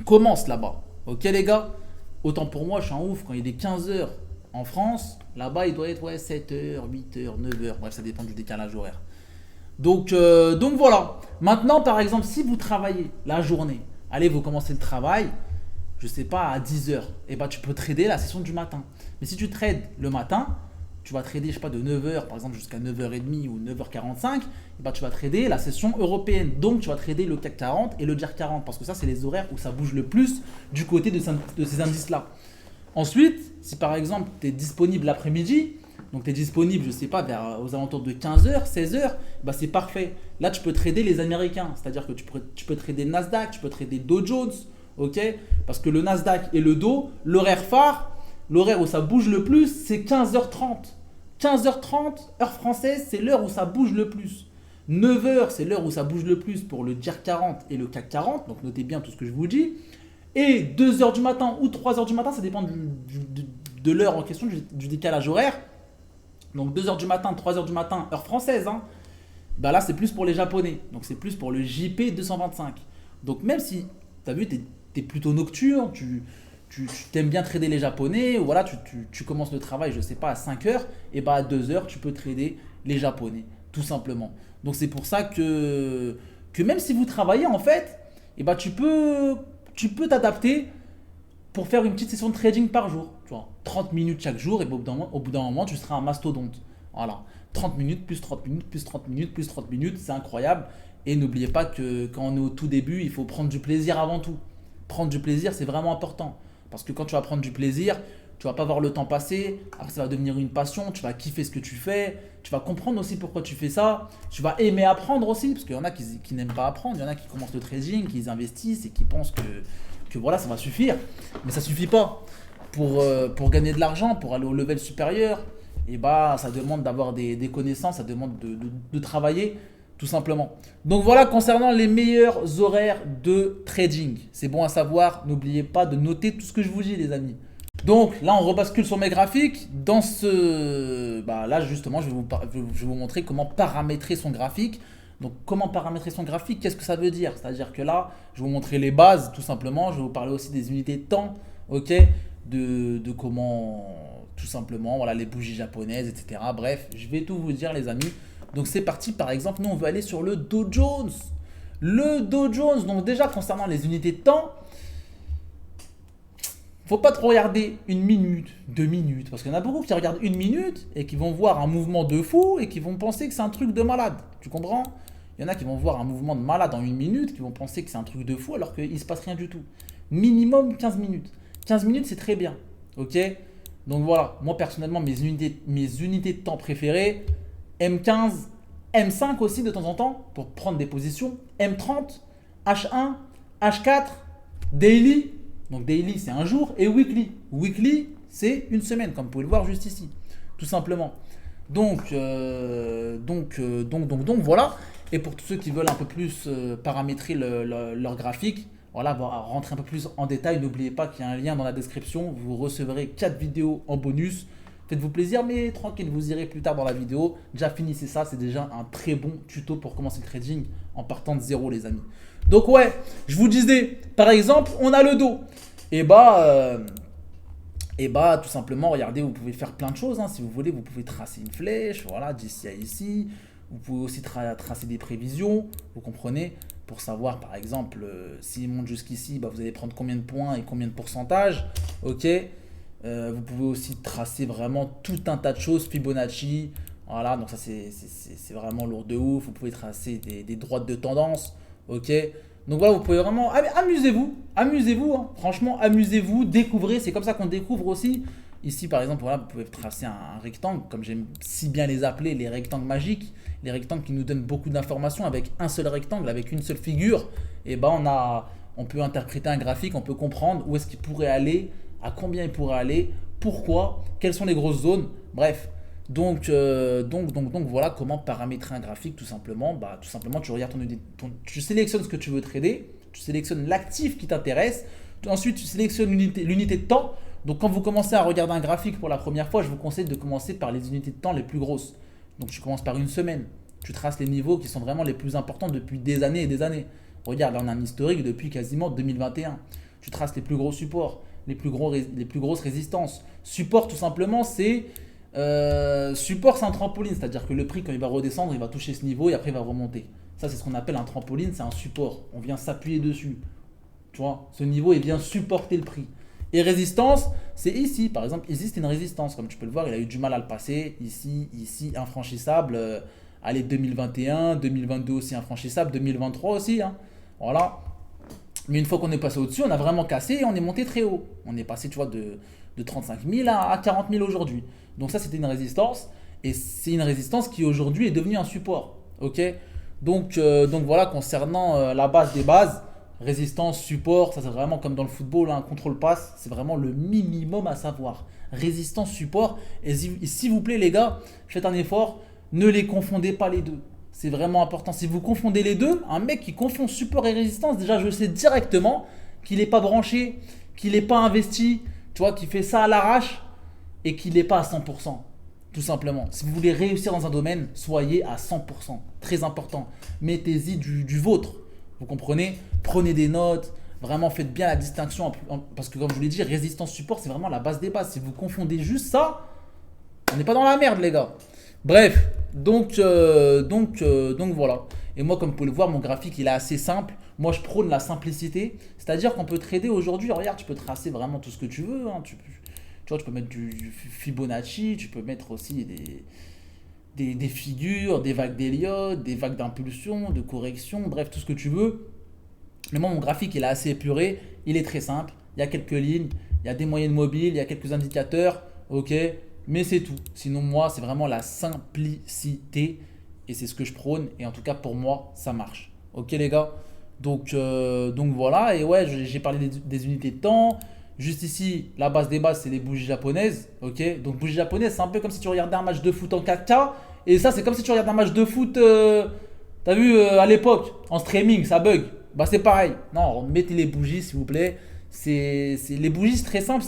commence là-bas. Ok les gars? Autant pour moi, je suis un ouf, quand il est 15h en France, là-bas il doit être 7h, 8h, 9h, bref ça dépend du décalage horaire. Donc voilà. Maintenant par exemple, si vous travaillez la journée, allez vous commencez le travail, je sais pas, à 10h, et tu peux trader la session du matin. Mais si tu trades le matin, tu vas trader, je sais pas, de 9h par exemple jusqu'à 9h30 ou 9h45, tu vas trader la session européenne. Donc tu vas trader le CAC 40 et le DJAR 40 parce que ça c'est les horaires où ça bouge le plus du côté de ces indices-là. Ensuite, si par exemple tu es disponible l'après-midi, donc tu es disponible, je sais pas, aux alentours de 15h, 16h, c'est parfait. Là tu peux trader les Américains, c'est-à-dire que tu peux trader le Nasdaq, tu peux trader Dow Jones, ok? Parce que le Nasdaq et le Dow, l'horaire phare, l'horaire où ça bouge le plus, c'est 15h30. 15h30, heure française, c'est l'heure où ça bouge le plus. 9h, c'est l'heure où ça bouge le plus pour le DJAR 40 et le CAC 40. Donc notez bien tout ce que je vous dis. Et 2h du matin ou 3h du matin, ça dépend de l'heure en question, du décalage horaire. Donc 2h du matin, 3h du matin, heure française. Hein. Là, c'est plus pour les Japonais. Donc c'est plus pour le JP 225. Donc même si, tu as vu, tu es plutôt nocturne, tu t'aimes bien trader les Japonais, ou voilà, tu commences le travail, je sais pas, à 5h, et à 2h, tu peux trader les Japonais, tout simplement. Donc c'est pour ça que même si vous travaillez, en fait, tu peux t'adapter pour faire une petite session de trading par jour. Tu vois, 30 minutes chaque jour, et au bout d'un moment, tu seras un mastodonte. Voilà, 30 minutes, plus 30 minutes, plus 30 minutes, plus 30 minutes, c'est incroyable. Et n'oubliez pas que quand on est au tout début, il faut prendre du plaisir avant tout. Prendre du plaisir, c'est vraiment important. Parce que quand tu vas prendre du plaisir, tu vas pas voir le temps passer, après ça va devenir une passion, tu vas kiffer ce que tu fais, tu vas comprendre aussi pourquoi tu fais ça, tu vas aimer apprendre aussi, parce qu'il y en a qui n'aiment pas apprendre, il y en a qui commencent le trading, qui investissent et qui pensent que voilà, ça va suffire. Mais ça suffit pas. Pour gagner de l'argent, pour aller au level supérieur, ça demande d'avoir des connaissances, ça demande de travailler, tout simplement. Donc voilà, concernant les meilleurs horaires de trading. C'est bon à savoir, n'oubliez pas de noter tout ce que je vous dis les amis. Donc là, on rebascule sur mes graphiques. Dans ce... Bah, là, justement, je vais vous montrer comment paramétrer son graphique. Donc, comment paramétrer son graphique, qu'est-ce que ça veut dire? C'est-à-dire que là, je vais vous montrer les bases, tout simplement. Je vais vous parler aussi des unités de temps, ok? De comment, tout simplement, voilà, les bougies japonaises, etc. Bref, je vais tout vous dire, les amis. Donc, c'est parti. Par exemple, nous, on veut aller sur le Dow Jones. Le Dow Jones. Donc, déjà, concernant les unités de temps, faut pas trop regarder 1 minute, 2 minutes, parce qu'il y en a beaucoup qui regardent 1 minute et qui vont voir un mouvement de fou et qui vont penser que c'est un truc de malade. Tu comprends? Il y en a qui vont voir un mouvement de malade en 1 minute, qui vont penser que c'est un truc de fou alors qu'il ne se passe rien du tout. Minimum 15 minutes. 15 minutes, c'est très bien. Ok? Donc voilà, moi personnellement, mes unités de temps préférées, M15, M5 aussi de temps en temps pour prendre des positions, M30, H1, H4, Daily. Donc daily, c'est un jour, et weekly. Weekly, c'est une semaine, comme vous pouvez le voir juste ici, tout simplement. Donc, voilà. Et pour tous ceux qui veulent un peu plus paramétrer leur graphique, voilà, rentrer un peu plus en détail, n'oubliez pas qu'il y a un lien dans la description. Vous recevrez 4 vidéos en bonus. Faites-vous plaisir, mais tranquille, vous irez plus tard dans la vidéo. Déjà finissez ça, c'est déjà un très bon tuto pour commencer le trading en partant de zéro, les amis. Donc ouais, je vous disais, par exemple, on a le dos. Et bah, tout simplement, regardez, vous pouvez faire plein de choses. Hein. Si vous voulez, vous pouvez tracer une flèche, voilà, d'ici à ici. Vous pouvez aussi tracer des prévisions, vous comprenez, pour savoir, par exemple, s'il monte jusqu'ici, bah, vous allez prendre combien de points et combien de pourcentage. Ok. Vous pouvez aussi tracer vraiment tout un tas de choses, Fibonacci. Voilà, donc ça, c'est vraiment lourd de ouf. Vous pouvez tracer des droites de tendance. Ok. Donc voilà, vous pouvez vraiment amusez-vous, hein. Franchement, amusez-vous, découvrez, c'est comme ça qu'on découvre aussi. Ici, par exemple, voilà, vous pouvez tracer un rectangle, comme j'aime si bien les appeler, les rectangles magiques, les rectangles qui nous donnent beaucoup d'informations avec un seul rectangle, avec une seule figure. Et ben on peut interpréter un graphique, on peut comprendre où est-ce qu'il pourrait aller, à combien il pourrait aller, pourquoi, quelles sont les grosses zones, bref. Donc voilà comment paramétrer un graphique tout simplement. Bah, tout simplement, tu regardes tu sélectionnes ce que tu veux trader, tu sélectionnes l'actif qui t'intéresse, ensuite tu sélectionnes l'unité de temps. Donc quand vous commencez à regarder un graphique pour la première fois, je vous conseille de commencer par les unités de temps les plus grosses. Donc tu commences par une semaine, tu traces les niveaux qui sont vraiment les plus importants depuis des années et des années. Regarde, là on a un historique depuis quasiment 2021. Tu traces les plus gros supports, les plus grosses résistances. Support tout simplement c'est... support c'est un trampoline, c'est-à-dire que le prix quand il va redescendre, il va toucher ce niveau et après il va remonter. Ça c'est ce qu'on appelle un trampoline, c'est un support. On vient s'appuyer dessus. Tu vois, ce niveau il vient supporter le prix. Et résistance, c'est ici. Par exemple, ici c'est une résistance. Comme tu peux le voir, il a eu du mal à le passer. Ici, infranchissable. Allez, 2021, 2022 aussi infranchissable, 2023 aussi. Hein. Voilà. Mais une fois qu'on est passé au-dessus, on a vraiment cassé et on est monté très haut. On est passé, tu vois, de 35 000 à 40 000 aujourd'hui. Donc ça, c'était une résistance. Et c'est une résistance qui aujourd'hui est devenue un support. Ok. Donc voilà, concernant la base des bases, résistance, support, ça c'est vraiment comme dans le football, un contrôle passe, c'est vraiment le minimum à savoir. Résistance, support. Et s'il vous plaît les gars, faites un effort, ne les confondez pas les deux. C'est vraiment important. Si vous confondez les deux, un mec qui confond support et résistance, déjà je sais directement qu'il n'est pas branché, qu'il n'est pas investi, tu vois, qu'il fait ça à l'arrache et qu'il n'est pas à 100%. Tout simplement. Si vous voulez réussir dans un domaine, soyez à 100%. Très important. Mettez-y du vôtre. Vous comprenez? Prenez des notes. Vraiment, faites bien la distinction. Parce que comme je vous l'ai dit, résistance support, c'est vraiment la base des bases. Si vous confondez juste ça, on n'est pas dans la merde, les gars. Bref, donc voilà. Et moi, comme vous pouvez le voir, mon graphique, il est assez simple. Moi, je prône la simplicité. C'est-à-dire qu'on peut trader aujourd'hui. Regarde, tu peux tracer vraiment tout ce que tu veux. Hein. Tu vois, tu peux mettre du Fibonacci. Tu peux mettre aussi des figures, des vagues d'Elliott, des vagues d'impulsion, de correction. Bref, tout ce que tu veux. Mais moi, mon graphique, il est assez épuré. Il est très simple. Il y a quelques lignes. Il y a des moyennes mobiles. Il y a quelques indicateurs. Ok. Mais c'est tout. Sinon, moi, c'est vraiment la simplicité. Et c'est ce que je prône. Et en tout cas, pour moi, ça marche. Ok, les gars? Donc voilà. Et ouais, j'ai parlé des unités de temps. Juste ici, la base des bases, c'est les bougies japonaises. Ok? Donc, bougies japonaises, c'est un peu comme si tu regardais un match de foot en 4K. Et ça, c'est comme si tu regardais un match de foot, t'as vu, à l'époque, en streaming, ça bug. Bah, c'est pareil. Non, mettez les bougies, s'il vous plaît. Les bougies, c'est très simple.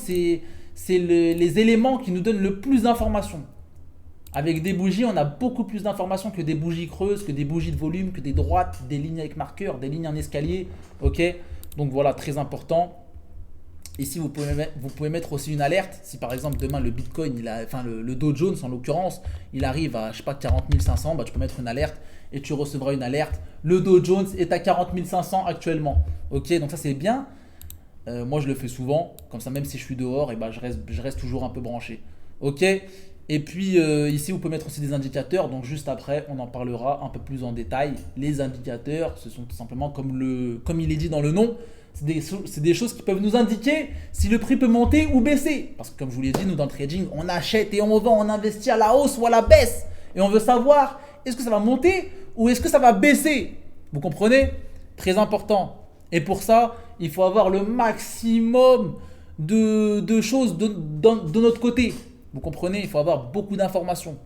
c'est les éléments qui nous donnent le plus d'informations. Avec des bougies, on a beaucoup plus d'informations que des bougies creuses, que des bougies de volume, que des droites, des lignes avec marqueur, des lignes en escalier. Ok, donc voilà, très important. Ici, vous pouvez mettre aussi une alerte. Si par exemple demain le Bitcoin, le Dow Jones en l'occurrence, il arrive à, je sais pas, 40 500, bah, tu peux mettre une alerte et tu recevras une alerte. Le Dow Jones est à 40 500 actuellement. Ok, donc ça c'est bien. Moi je le fais souvent, comme ça même si je suis dehors, et bah, je reste toujours un peu branché. Ok. Et puis ici vous pouvez mettre aussi des indicateurs, donc juste après on en parlera un peu plus en détail. Les indicateurs, ce sont tout simplement comme il est dit dans le nom, c'est des choses qui peuvent nous indiquer si le prix peut monter ou baisser. Parce que comme je vous l'ai dit, nous dans le trading, on achète et on vend, on investit à la hausse ou à la baisse. Et on veut savoir est-ce que ça va monter ou est-ce que ça va baisser. Vous comprenez? Très important. Et pour ça, il faut avoir le maximum de choses de notre côté. Vous comprenez? Il faut avoir beaucoup d'informations.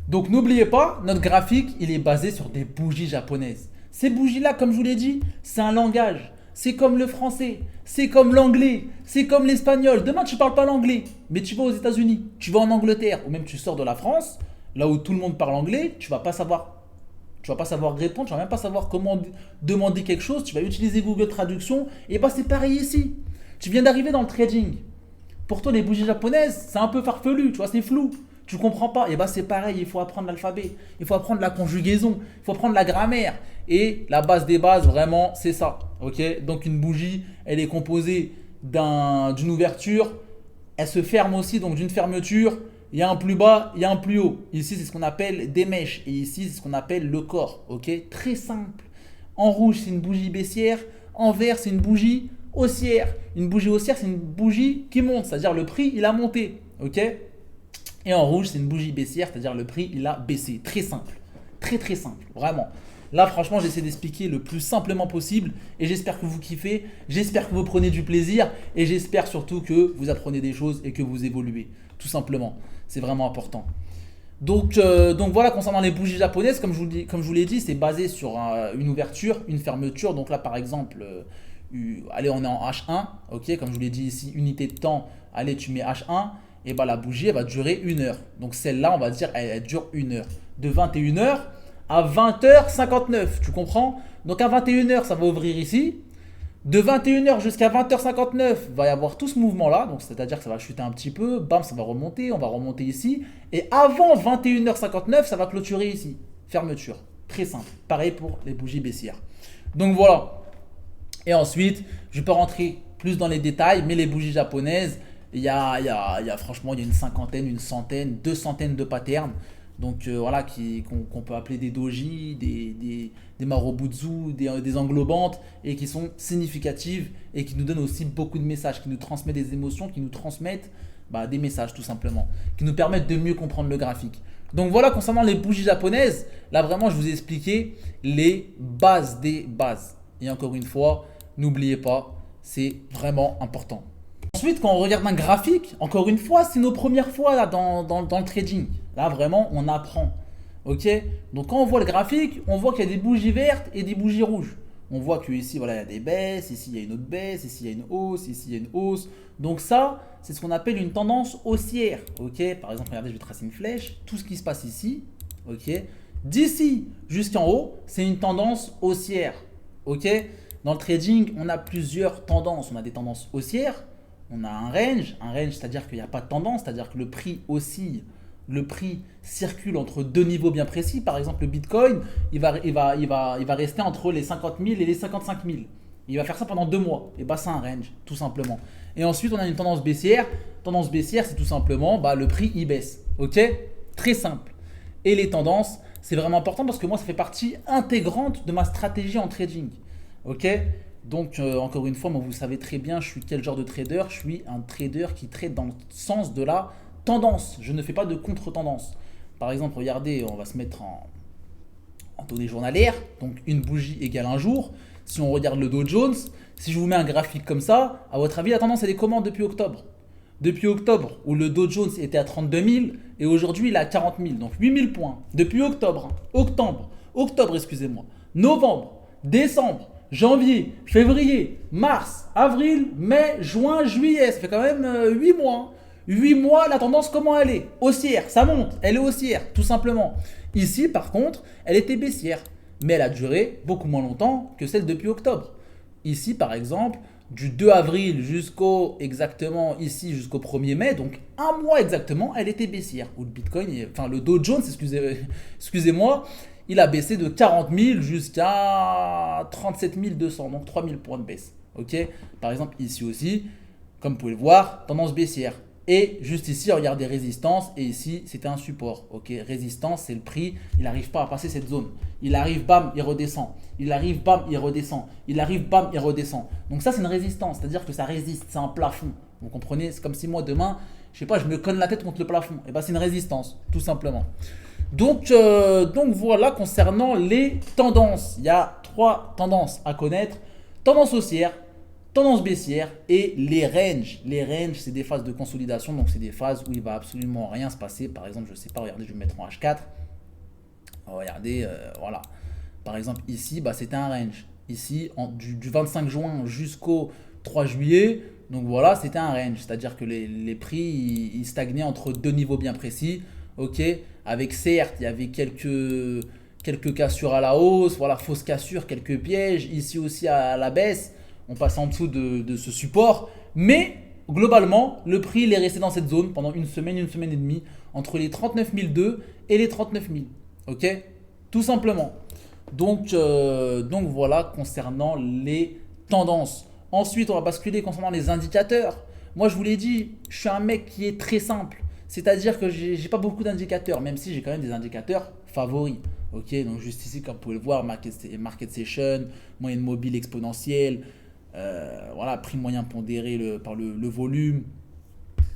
Donc n'oubliez pas, notre graphique, il est basé sur des bougies japonaises. Ces bougies-là, comme je vous l'ai dit, c'est un langage. C'est comme le français, c'est comme l'anglais, c'est comme l'espagnol. Demain, tu ne parles pas l'anglais, mais tu vas aux États-Unis, tu vas en Angleterre, ou même tu sors de la France, là où tout le monde parle anglais, tu ne vas pas savoir répondre, tu ne vas même pas savoir comment demander quelque chose, tu vas utiliser Google Traduction, et bah c'est pareil ici. Tu viens d'arriver dans le trading. Pour toi, les bougies japonaises, c'est un peu farfelu, tu vois, c'est flou. Tu comprends pas. Et bah c'est pareil, il faut apprendre l'alphabet, il faut apprendre la conjugaison, il faut apprendre la grammaire. Et la base des bases, vraiment, c'est ça. Ok. Donc une bougie, elle est composée d'une ouverture, elle se ferme aussi, donc d'une fermeture. Il y a un plus bas, il y a un plus haut. Ici, c'est ce qu'on appelle des mèches. Et ici, c'est ce qu'on appelle le corps. Ok. Très simple. En rouge, c'est une bougie baissière. En vert, c'est une bougie haussière. Une bougie haussière, c'est une bougie qui monte, c'est-à-dire le prix, il a monté. Ok. Et en rouge, c'est une bougie baissière, c'est-à-dire le prix, il a baissé. Très simple. Très très simple. Vraiment. Là, franchement, j'essaie d'expliquer le plus simplement possible. Et j'espère que vous kiffez. J'espère que vous prenez du plaisir. Et j'espère surtout que vous apprenez des choses et que vous évoluez. Tout simplement. C'est vraiment important. Donc voilà, concernant les bougies japonaises, comme je vous l'ai dit, c'est basé sur une ouverture, une fermeture. Donc là, par exemple, allez, on est en H1. Ok, comme je vous l'ai dit ici, unité de temps. Allez, tu mets H1. Et bah, la bougie, elle va durer 1 heure. Donc celle-là, on va dire, elle dure 1 heure. De 21h à 20h59, tu comprends? Donc à 21h, ça va ouvrir ici. De 21h jusqu'à 20h59, il va y avoir tout ce mouvement-là. Donc c'est-à-dire que ça va chuter un petit peu. Bam, ça va remonter. On va remonter ici. Et avant 21h59, ça va clôturer ici. Fermeture. Très simple. Pareil pour les bougies baissières. Donc voilà. Et ensuite, je peux rentrer plus dans les détails, mais les bougies japonaises, franchement, il y a une cinquantaine, une centaine, 200 de patterns. Donc voilà, qu'on peut appeler des doji, des marobutsu, des englobantes, et qui sont significatives et qui nous donnent aussi beaucoup de messages, qui nous transmettent des émotions, qui nous transmettent des messages tout simplement, qui nous permettent de mieux comprendre le graphique. Donc voilà, concernant les bougies japonaises, là vraiment je vous ai expliqué les bases des bases. Et encore une fois, n'oubliez pas, c'est vraiment important. Ensuite, quand on regarde un graphique, encore une fois, c'est nos premières fois là, dans le trading. Là, vraiment, on apprend. Ok. Donc, quand on voit le graphique, on voit qu'il y a des bougies vertes et des bougies rouges. On voit que ici, voilà, il y a des baisses, ici, il y a une autre baisse, ici, il y a une hausse, ici, il y a une hausse. Donc, ça, c'est ce qu'on appelle une tendance haussière. Ok. Par exemple, regardez, je vais tracer une flèche. Tout ce qui se passe ici, ok. D'ici jusqu'en haut, c'est une tendance haussière. Ok. Dans le trading, on a plusieurs tendances. On a des tendances haussières. On a un range, c'est-à-dire qu'il n'y a pas de tendance, c'est-à-dire que le prix oscille, le prix circule entre deux niveaux bien précis. Par exemple, le Bitcoin, il va rester entre les 50 000 et les 55 000. Il va faire ça pendant 2 mois. Et c'est un range, tout simplement. Et ensuite, on a une tendance baissière. Tendance baissière, c'est tout simplement le prix, il baisse. Ok? Très simple. Et les tendances, c'est vraiment important parce que moi, ça fait partie intégrante de ma stratégie en trading. Ok? Donc, encore une fois, moi, vous savez très bien, je suis quel genre de trader? Je suis un trader qui trade dans le sens de la tendance. Je ne fais pas de contre-tendance. Par exemple, regardez, on va se mettre en données journalières. Donc, une bougie égale un jour. Si on regarde le Dow Jones, si je vous mets un graphique comme ça, à votre avis, la tendance, elle est comment depuis octobre? Depuis octobre, où le Dow Jones était à 32 000 et aujourd'hui, il est à 40 000. Donc, 8 000 points. Depuis octobre, excusez-moi. Novembre, décembre, janvier, février, mars, avril, mai, juin, juillet. Ça fait quand même 8 mois. 8 mois, la tendance, comment elle est? Haussière, ça monte, elle est haussière, tout simplement. Ici, par contre, elle était baissière. Mais elle a duré beaucoup moins longtemps que celle depuis octobre. Ici, par exemple, du 2 avril jusqu'au exactement ici jusqu'au 1er mai, donc un mois exactement, elle était baissière. Ou le Bitcoin, enfin le Dow Jones, excusez-moi, il a baissé de 40 000 jusqu'à 37 200, donc 3 000 points de baisse. Ok. Par exemple, ici aussi, comme vous pouvez le voir, tendance baissière. Et juste ici, regardez résistance. Et ici, c'était un support. Ok, résistance, c'est le prix. Il n'arrive pas à passer cette zone. Il arrive, bam, il redescend. Il arrive, bam, il redescend. Il arrive, bam, il redescend. Donc ça, c'est une résistance. C'est-à-dire que ça résiste. C'est un plafond. Vous comprenez? C'est comme si moi, demain, je sais pas, je me cogne la tête contre le plafond. Et ben, c'est une résistance, tout simplement. Donc voilà, concernant les tendances. Il y a 3 tendances à connaître. Tendance haussière, tendance baissière et les ranges. Les ranges, c'est des phases de consolidation, donc c'est des phases où il va absolument rien se passer. Par exemple, je sais pas, regardez, je vais me mettre en H4. Regardez, voilà. Par exemple, ici, bah, c'était un range. Ici, du 25 juin jusqu'au 3 juillet, donc voilà, c'était un range. C'est-à-dire que les prix, ils stagnaient entre 2 niveaux bien précis. Ok, avec certes, il y avait quelques cassures à la hausse, voilà, fausses cassures, quelques pièges. Ici aussi à la baisse. On passe en dessous de ce support. Mais globalement, le prix il est resté dans cette zone pendant une semaine et demie, entre les 39 200 et les 39 000. Ok? Tout simplement. Donc voilà concernant les tendances. Ensuite, on va basculer concernant les indicateurs. Moi, je vous l'ai dit, je suis un mec qui est très simple. C'est-à-dire que j'ai pas beaucoup d'indicateurs, même si j'ai quand même des indicateurs favoris. Ok, donc juste ici, comme vous pouvez le voir, market session, moyenne mobile exponentielle. Voilà, prix moyen pondéré par le volume.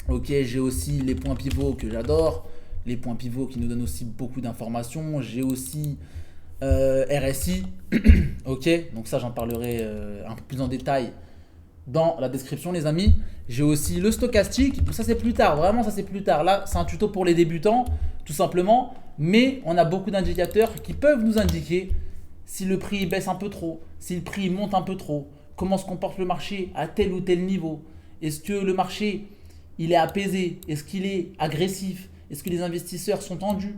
Ok, j'ai aussi les points pivots que j'adore. Les points pivots qui nous donnent aussi beaucoup d'informations. J'ai aussi RSI. Ok, donc ça j'en parlerai un peu plus en détail dans la description les amis. J'ai aussi le stochastique. Ça c'est plus tard, vraiment ça c'est plus tard. Là c'est un tuto pour les débutants tout simplement. Mais on a beaucoup d'indicateurs qui peuvent nous indiquer si le prix baisse un peu trop, si le prix monte un peu trop. Comment se comporte le marché à tel ou tel niveau? Est-ce que le marché il est apaisé? Est-ce qu'il est agressif? Est-ce que les investisseurs sont tendus?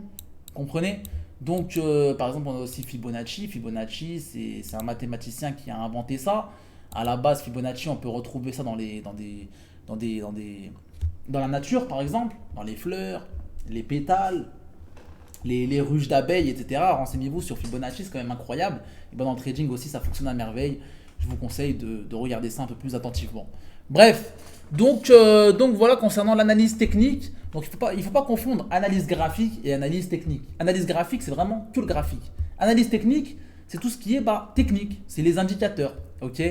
Comprenez? Donc par exemple on a aussi Fibonacci. Fibonacci c'est un mathématicien qui a inventé ça. À la base Fibonacci on peut retrouver ça dans la nature par exemple, dans les fleurs, les pétales, les ruches d'abeilles, etc. Renseignez-vous sur Fibonacci, c'est quand même incroyable. Et ben dans le trading aussi ça fonctionne à merveille. Je vous conseille de regarder ça un peu plus attentivement. Bref, donc voilà concernant l'analyse technique. Donc il faut pas confondre analyse graphique et analyse technique. Analyse graphique, c'est vraiment que le graphique. Analyse technique, c'est tout ce qui est technique. C'est les indicateurs. Ok,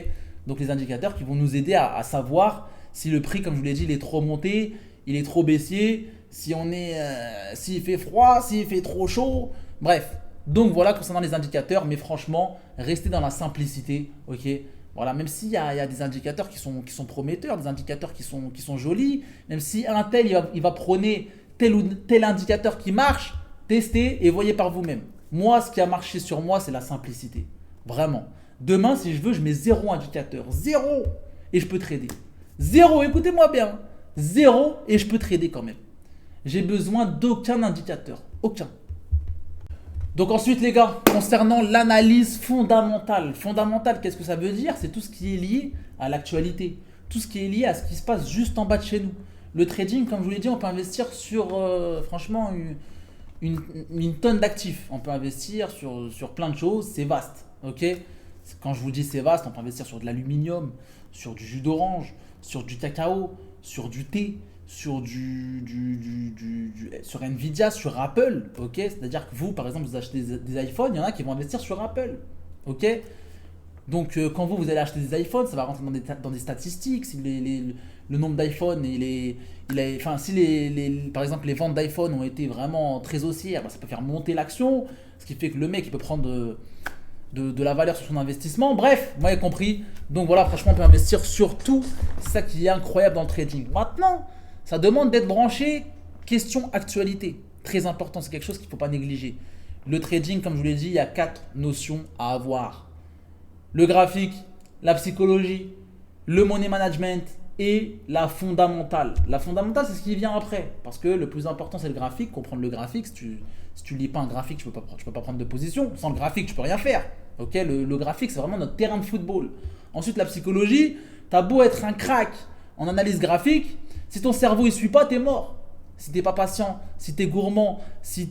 donc les indicateurs qui vont nous aider à savoir si le prix, comme je vous l'ai dit, il est trop monté, il est trop baissier, s'il fait froid, s'il fait trop chaud. Bref. Donc voilà concernant les indicateurs, mais franchement, restez dans la simplicité, ok? Voilà, même s'il y a des indicateurs qui sont prometteurs, des indicateurs qui sont jolis, même si un tel il va prôner tel ou tel indicateur qui marche, testez et voyez par vous-même. Moi, ce qui a marché sur moi, c'est la simplicité. Vraiment. Demain, si je veux, je mets 0 indicateur. 0 et je peux trader. 0, écoutez-moi bien. 0 et je peux trader quand même. J'ai besoin d'aucun indicateur. Aucun. Donc ensuite les gars, concernant l'analyse fondamentale. Fondamentale, qu'est-ce que ça veut dire? C'est tout ce qui est lié à l'actualité. Tout ce qui est lié à ce qui se passe juste en bas de chez nous. Le trading, comme je vous l'ai dit, on peut investir sur franchement une tonne d'actifs. On peut investir sur plein de choses, c'est vaste. Ok? Quand je vous dis c'est vaste, on peut investir sur de l'aluminium, sur du jus d'orange, sur du cacao, sur du thé, sur sur Nvidia, sur Apple, ok? C'est-à-dire que vous, par exemple, vous achetez des iPhones, il y en a qui vont investir sur Apple, ok? Donc, quand vous allez acheter des iPhones, ça va rentrer dans des statistiques. Si le nombre d'iPhone, par exemple, les ventes d'iPhone ont été vraiment très haussières, ça peut faire monter l'action, ce qui fait que le mec, il peut prendre de la valeur sur son investissement. Bref, vous m'avez compris. Donc voilà, franchement, on peut investir sur tout. C'est ça qui est incroyable dans le trading. Maintenant, ça demande d'être branché question actualité. Très important, c'est quelque chose qu'il ne faut pas négliger. Le trading, comme je vous l'ai dit, il y a 4 notions à avoir. le graphique, la psychologie, le money management et la fondamentale. La fondamentale, c'est ce qui vient après. Parce que le plus important, c'est le graphique. Comprendre le graphique. Si tu lis pas un graphique, tu peux pas prendre de position. Sans le graphique, tu peux rien faire. Ok, le graphique, c'est vraiment notre terrain de football. Ensuite, la psychologie. T'as beau être un crack en analyse graphique, si ton cerveau ne suit pas, t'es mort. Si t'es pas patient, si t'es gourmand, si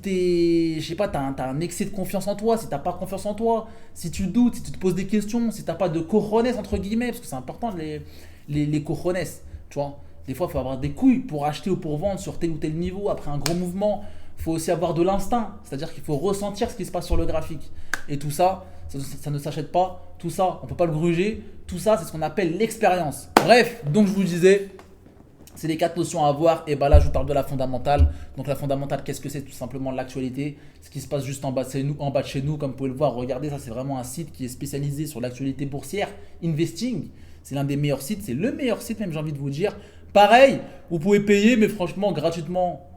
je sais pas, t'as un excès de confiance en toi, si t'as pas confiance en toi, si tu doutes, si tu te poses des questions, si t'as pas de cojones entre guillemets, parce que c'est important les cojones, tu vois. Des fois, il faut avoir des couilles pour acheter ou pour vendre sur tel ou tel niveau. Après un gros mouvement, il faut aussi avoir de l'instinct, c'est-à-dire qu'il faut ressentir ce qui se passe sur le graphique. Et tout ça, ça ne s'achète pas. Tout ça, on peut pas le gruger. Tout ça, c'est ce qu'on appelle l'expérience. Bref, donc je vous disais. C'est les 4 notions à avoir. Et bah là, je vous parle de la fondamentale. Donc la fondamentale, qu'est-ce que c'est? Tout simplement l'actualité. Ce qui se passe juste en bas de chez nous, comme vous pouvez le voir. Regardez, ça c'est vraiment un site qui est spécialisé sur l'actualité boursière. Investing, c'est l'un des meilleurs sites. C'est le meilleur site même, j'ai envie de vous dire. Pareil, vous pouvez payer, mais franchement, gratuitement.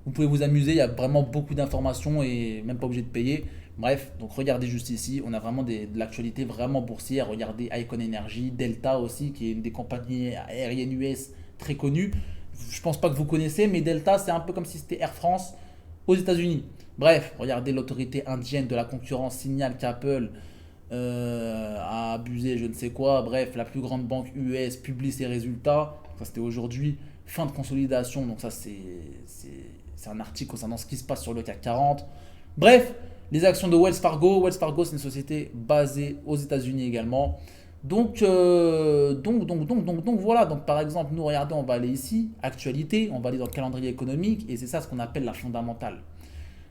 Vous pouvez vous amuser. Il y a vraiment beaucoup d'informations et même pas obligé de payer. Bref, donc regardez juste ici. On a vraiment de l'actualité vraiment boursière. Regardez Icon Energy, Delta aussi, qui est une des compagnies aériennes US très connu. Je pense pas que vous connaissez, mais Delta, c'est un peu comme si c'était Air France aux États-Unis. Bref, regardez, l'autorité indienne de la concurrence signale qu'Apple a abusé, je ne sais quoi. Bref, la plus grande banque US publie ses résultats. Ça, c'était aujourd'hui. Fin de consolidation. Donc, ça, c'est un article concernant ce qui se passe sur le CAC 40. Bref, les actions de Wells Fargo. Wells Fargo, c'est une société basée aux États-Unis également. Donc voilà, donc par exemple, nous regardez, on va aller ici, actualité, on va aller dans le calendrier économique et c'est ça ce qu'on appelle la fondamentale.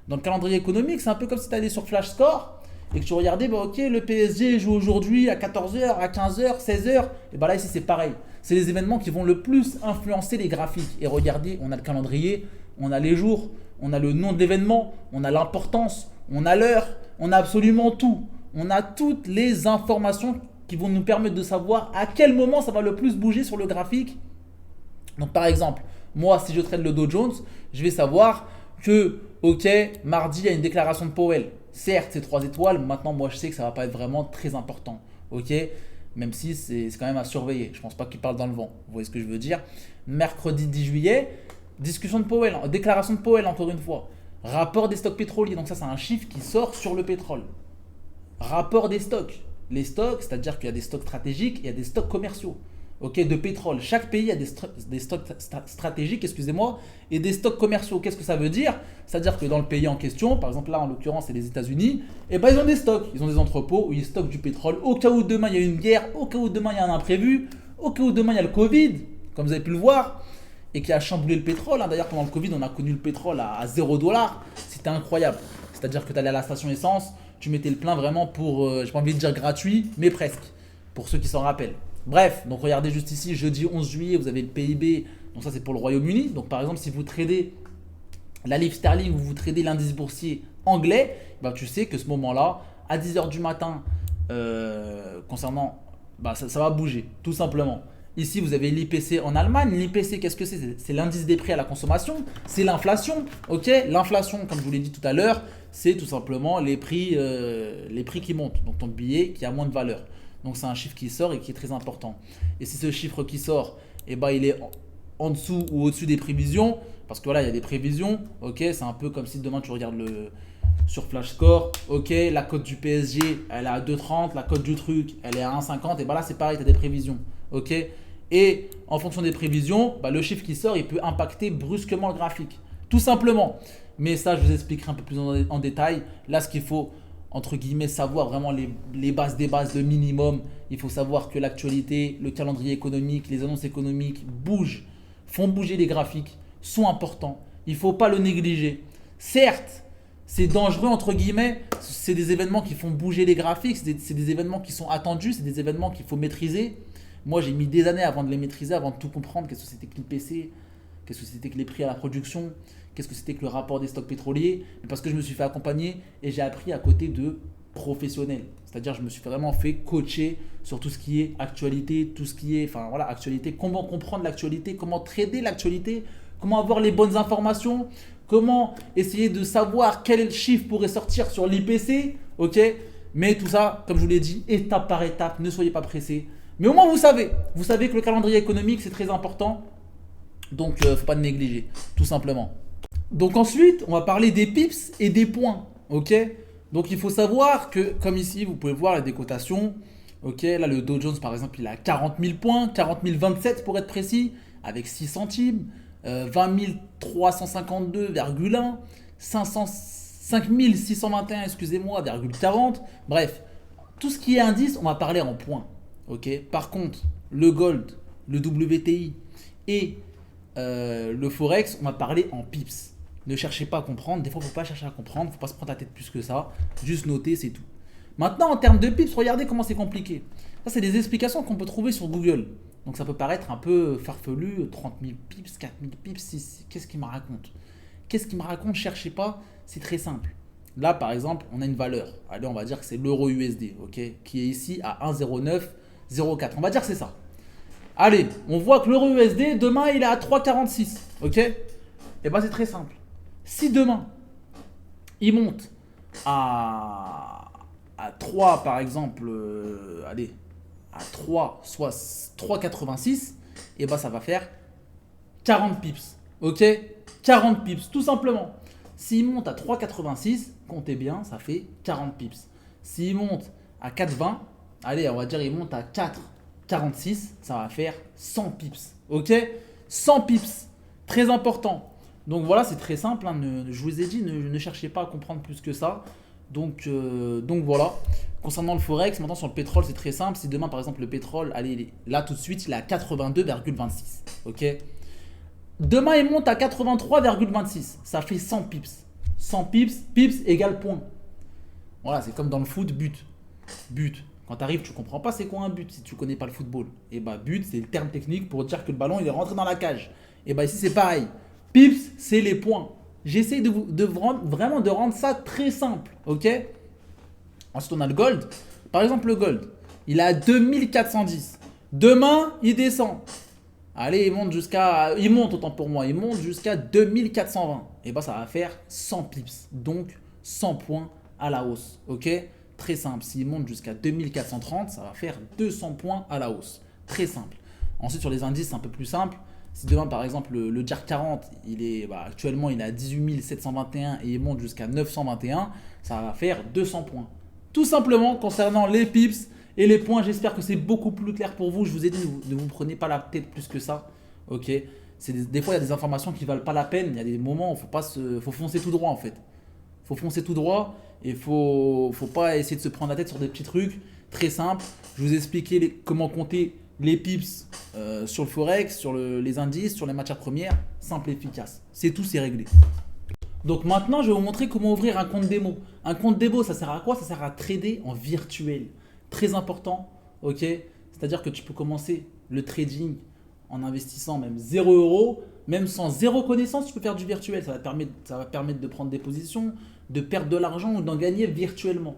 Dans le calendrier économique, c'est un peu comme si tu allais sur Flash Score et que tu regardais, bah ok, le PSG joue aujourd'hui à 14h, à 15h, 16h, et bah là ici c'est pareil. C'est les événements qui vont le plus influencer les graphiques. Et regardez, on a le calendrier, on a les jours, on a le nom de l'événement, on a l'importance, on a l'heure, on a absolument tout. On a toutes les informations qui vont nous permettre de savoir à quel moment ça va le plus bouger sur le graphique. Donc par exemple, moi si je trade le Dow Jones, je vais savoir que ok, mardi il y a une déclaration de Powell. Certes c'est 3 étoiles, maintenant moi je sais que ça va pas être vraiment très important. Ok, même si c'est quand même à surveiller. Je pense pas qu'il parle dans le vent. Vous voyez ce que je veux dire? Mercredi 10 juillet, discussion de Powell, déclaration de Powell encore une fois. Rapport des stocks pétroliers, donc ça c'est un chiffre qui sort sur le pétrole. Rapport des stocks. Les stocks, c'est-à-dire qu'il y a des stocks stratégiques et il y a des stocks commerciaux, ok, de pétrole. Chaque pays a des stocks stratégiques, excusez-moi, et des stocks commerciaux. Qu'est-ce que ça veut dire? C'est-à-dire que dans le pays en question, par exemple là en l'occurrence c'est les États-Unis, et ben ils ont des stocks, ils ont des entrepôts où ils stockent du pétrole au cas où demain il y a une guerre, au cas où demain il y a un imprévu, au cas où demain il y a le Covid, comme vous avez pu le voir, et qui a chamboulé le pétrole. D'ailleurs pendant le Covid on a connu le pétrole à 0$, c'était incroyable. C'est-à-dire que tu allais à la station essence, tu mettais le plein vraiment pour, j'ai pas envie de dire gratuit, mais presque, pour ceux qui s'en rappellent. Bref, donc regardez juste ici, jeudi 11 juillet, vous avez le PIB, donc ça c'est pour le Royaume-Uni. Donc par exemple, si vous tradez la livre sterling ou vous tradez l'indice boursier anglais, bah, tu sais que ce moment-là, à 10h du matin, concernant, bah, ça va bouger, tout simplement. Ici, vous avez l'IPC en Allemagne. L'IPC, qu'est-ce que c'est? C'est l'indice des prix à la consommation. C'est l'inflation. Ok, l'inflation, comme je vous l'ai dit tout à l'heure, c'est tout simplement les prix qui montent. Donc ton billet qui a moins de valeur. Donc c'est un chiffre qui sort et qui est très important. Et si ce chiffre qui sort, eh ben, il est en dessous ou au-dessus des prévisions, parce que voilà, il y a des prévisions. Ok, c'est un peu comme si demain tu regardes sur Flash Score, ok, la cote du PSG, elle est à 2,30, la cote du truc, elle est à 1,50, et bah là c'est pareil, tu as des prévisions. Ok, et en fonction des prévisions, bah, le chiffre qui sort, il peut impacter brusquement le graphique. Tout simplement. Mais ça, je vous expliquerai un peu plus en détail. Là, ce qu'il faut, entre guillemets, savoir vraiment les bases des bases, le minimum. Il faut savoir que l'actualité, le calendrier économique, les annonces économiques bougent, font bouger les graphiques, sont importants. Il ne faut pas le négliger. Certes, c'est dangereux, entre guillemets. C'est des événements qui font bouger les graphiques. C'est des événements qui sont attendus. C'est des événements qu'il faut maîtriser. Moi, j'ai mis des années avant de les maîtriser, avant de tout comprendre. Qu'est-ce que c'était que l'IPC? Qu'est-ce que c'était que les prix à la production? Qu'est-ce que c'était que le rapport des stocks pétroliers? Mais parce que je me suis fait accompagner et j'ai appris à côté de professionnels. C'est-à-dire, je me suis vraiment fait coacher sur tout ce qui est actualité, tout ce qui est, enfin voilà, actualité. Comment comprendre l'actualité? Comment trader l'actualité? Comment avoir les bonnes informations? Comment essayer de savoir quel chiffre pourrait sortir sur l'IPC? Ok? Mais tout ça, comme je vous l'ai dit, étape par étape, ne soyez pas pressés. Mais au moins vous savez que le calendrier économique c'est très important. Donc faut pas le négliger, tout simplement. Donc ensuite, on va parler des pips et des points. Ok. Donc il faut savoir que, comme ici, vous pouvez voir des cotations. Ok, là le Dow Jones par exemple, il a 40 000 points, 40 027 pour être précis, avec 6 centimes, 20 352,1, 5 621, excusez-moi, ,40. Bref, tout ce qui est indice, on va parler en points. Ok. Par contre, le gold, le WTI et le forex, on va parler en pips. Ne cherchez pas à comprendre. Des fois, il ne faut pas chercher à comprendre. Il ne faut pas se prendre la tête plus que ça. Juste noter, c'est tout. Maintenant, en termes de pips, regardez comment c'est compliqué. Ça, c'est des explications qu'on peut trouver sur Google. Donc, ça peut paraître un peu farfelu. 30 000 pips, 4 000 pips. Qu'est-ce qu'il me raconte? Qu'est-ce qu'il me raconte? Cherchez pas. C'est très simple. Là, par exemple, on a une valeur. Allez, on va dire que c'est l'euro USD, ok, qui est ici à 1,0904. On va dire que c'est ça. Allez, on voit que l'euro USD, demain, il est à 3,46. Ok. Et bien, c'est très simple. Si demain, il monte à 3, par exemple, allez, à 3, soit 3,86, et bien, ça va faire 40 pips. Ok. 40 pips, tout simplement. S'il monte à 3,86, comptez bien, ça fait 40 pips. S'il monte à 4,20, allez, on va dire il monte à 4,46, ça va faire 100 pips. Ok. 100 pips, très important. Donc voilà, c'est très simple, hein. Je vous ai dit, ne cherchez pas à comprendre plus que ça. Donc voilà. Concernant le forex, maintenant sur le pétrole, c'est très simple. Si demain, par exemple, le pétrole, allez, là tout de suite, il est à 82,26. Ok. Demain, il monte à 83,26. Ça fait 100 pips. 100 pips, pips égale point. Voilà, c'est comme dans le foot, but. But. Quand tu arrives, tu ne comprends pas c'est quoi un but si tu ne connais pas le football. Et bah, but, c'est le terme technique pour dire que le ballon, il est rentré dans la cage. Et bah, ici, c'est pareil. Pips, c'est les points. J'essaie vraiment de rendre ça très simple. Ok. Ensuite, on a le gold. Par exemple, le gold, il est à 2410. Demain, il descend. Allez, il monte autant pour moi, il monte jusqu'à 2420. Et bah ça va faire 100 pips, donc 100 points à la hausse. Ok. Très simple. S'il monte jusqu'à 2430, ça va faire 200 points à la hausse. Très simple. Ensuite, sur les indices, c'est un peu plus simple. Si demain, par exemple, le DJAR 40, actuellement, il est à 18 721 et il monte jusqu'à 921, ça va faire 200 points. Tout simplement, concernant les pips et les points, j'espère que c'est beaucoup plus clair pour vous. Je vous ai dit, ne vous prenez pas la tête plus que ça. Ok. Des fois, il y a des informations qui ne valent pas la peine. Il y a des moments où il faut foncer tout droit en fait. Il faut foncer tout droit et il ne faut pas essayer de se prendre la tête sur des petits trucs. Très simple. Je vous ai expliqué comment compter les pips sur le forex, sur les indices, sur les matières premières. Simple et efficace. C'est tout, c'est réglé. Donc maintenant, je vais vous montrer comment ouvrir un compte démo. Un compte démo, ça sert à quoi? Ça sert à trader en virtuel. Très important, ok. C'est-à-dire que tu peux commencer le trading en investissant même 0 €, même sans zéro connaissance, tu peux faire du virtuel. Ça va permettre de prendre des positions, de perdre de l'argent ou d'en gagner virtuellement.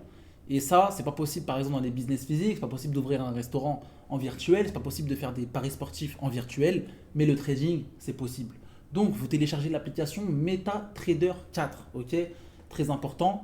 Et ça, c'est pas possible par exemple dans les business physiques, c'est pas possible d'ouvrir un restaurant en virtuel, c'est pas possible de faire des paris sportifs en virtuel, mais le trading, c'est possible. Donc, vous téléchargez l'application MetaTrader 4, ok. Très important.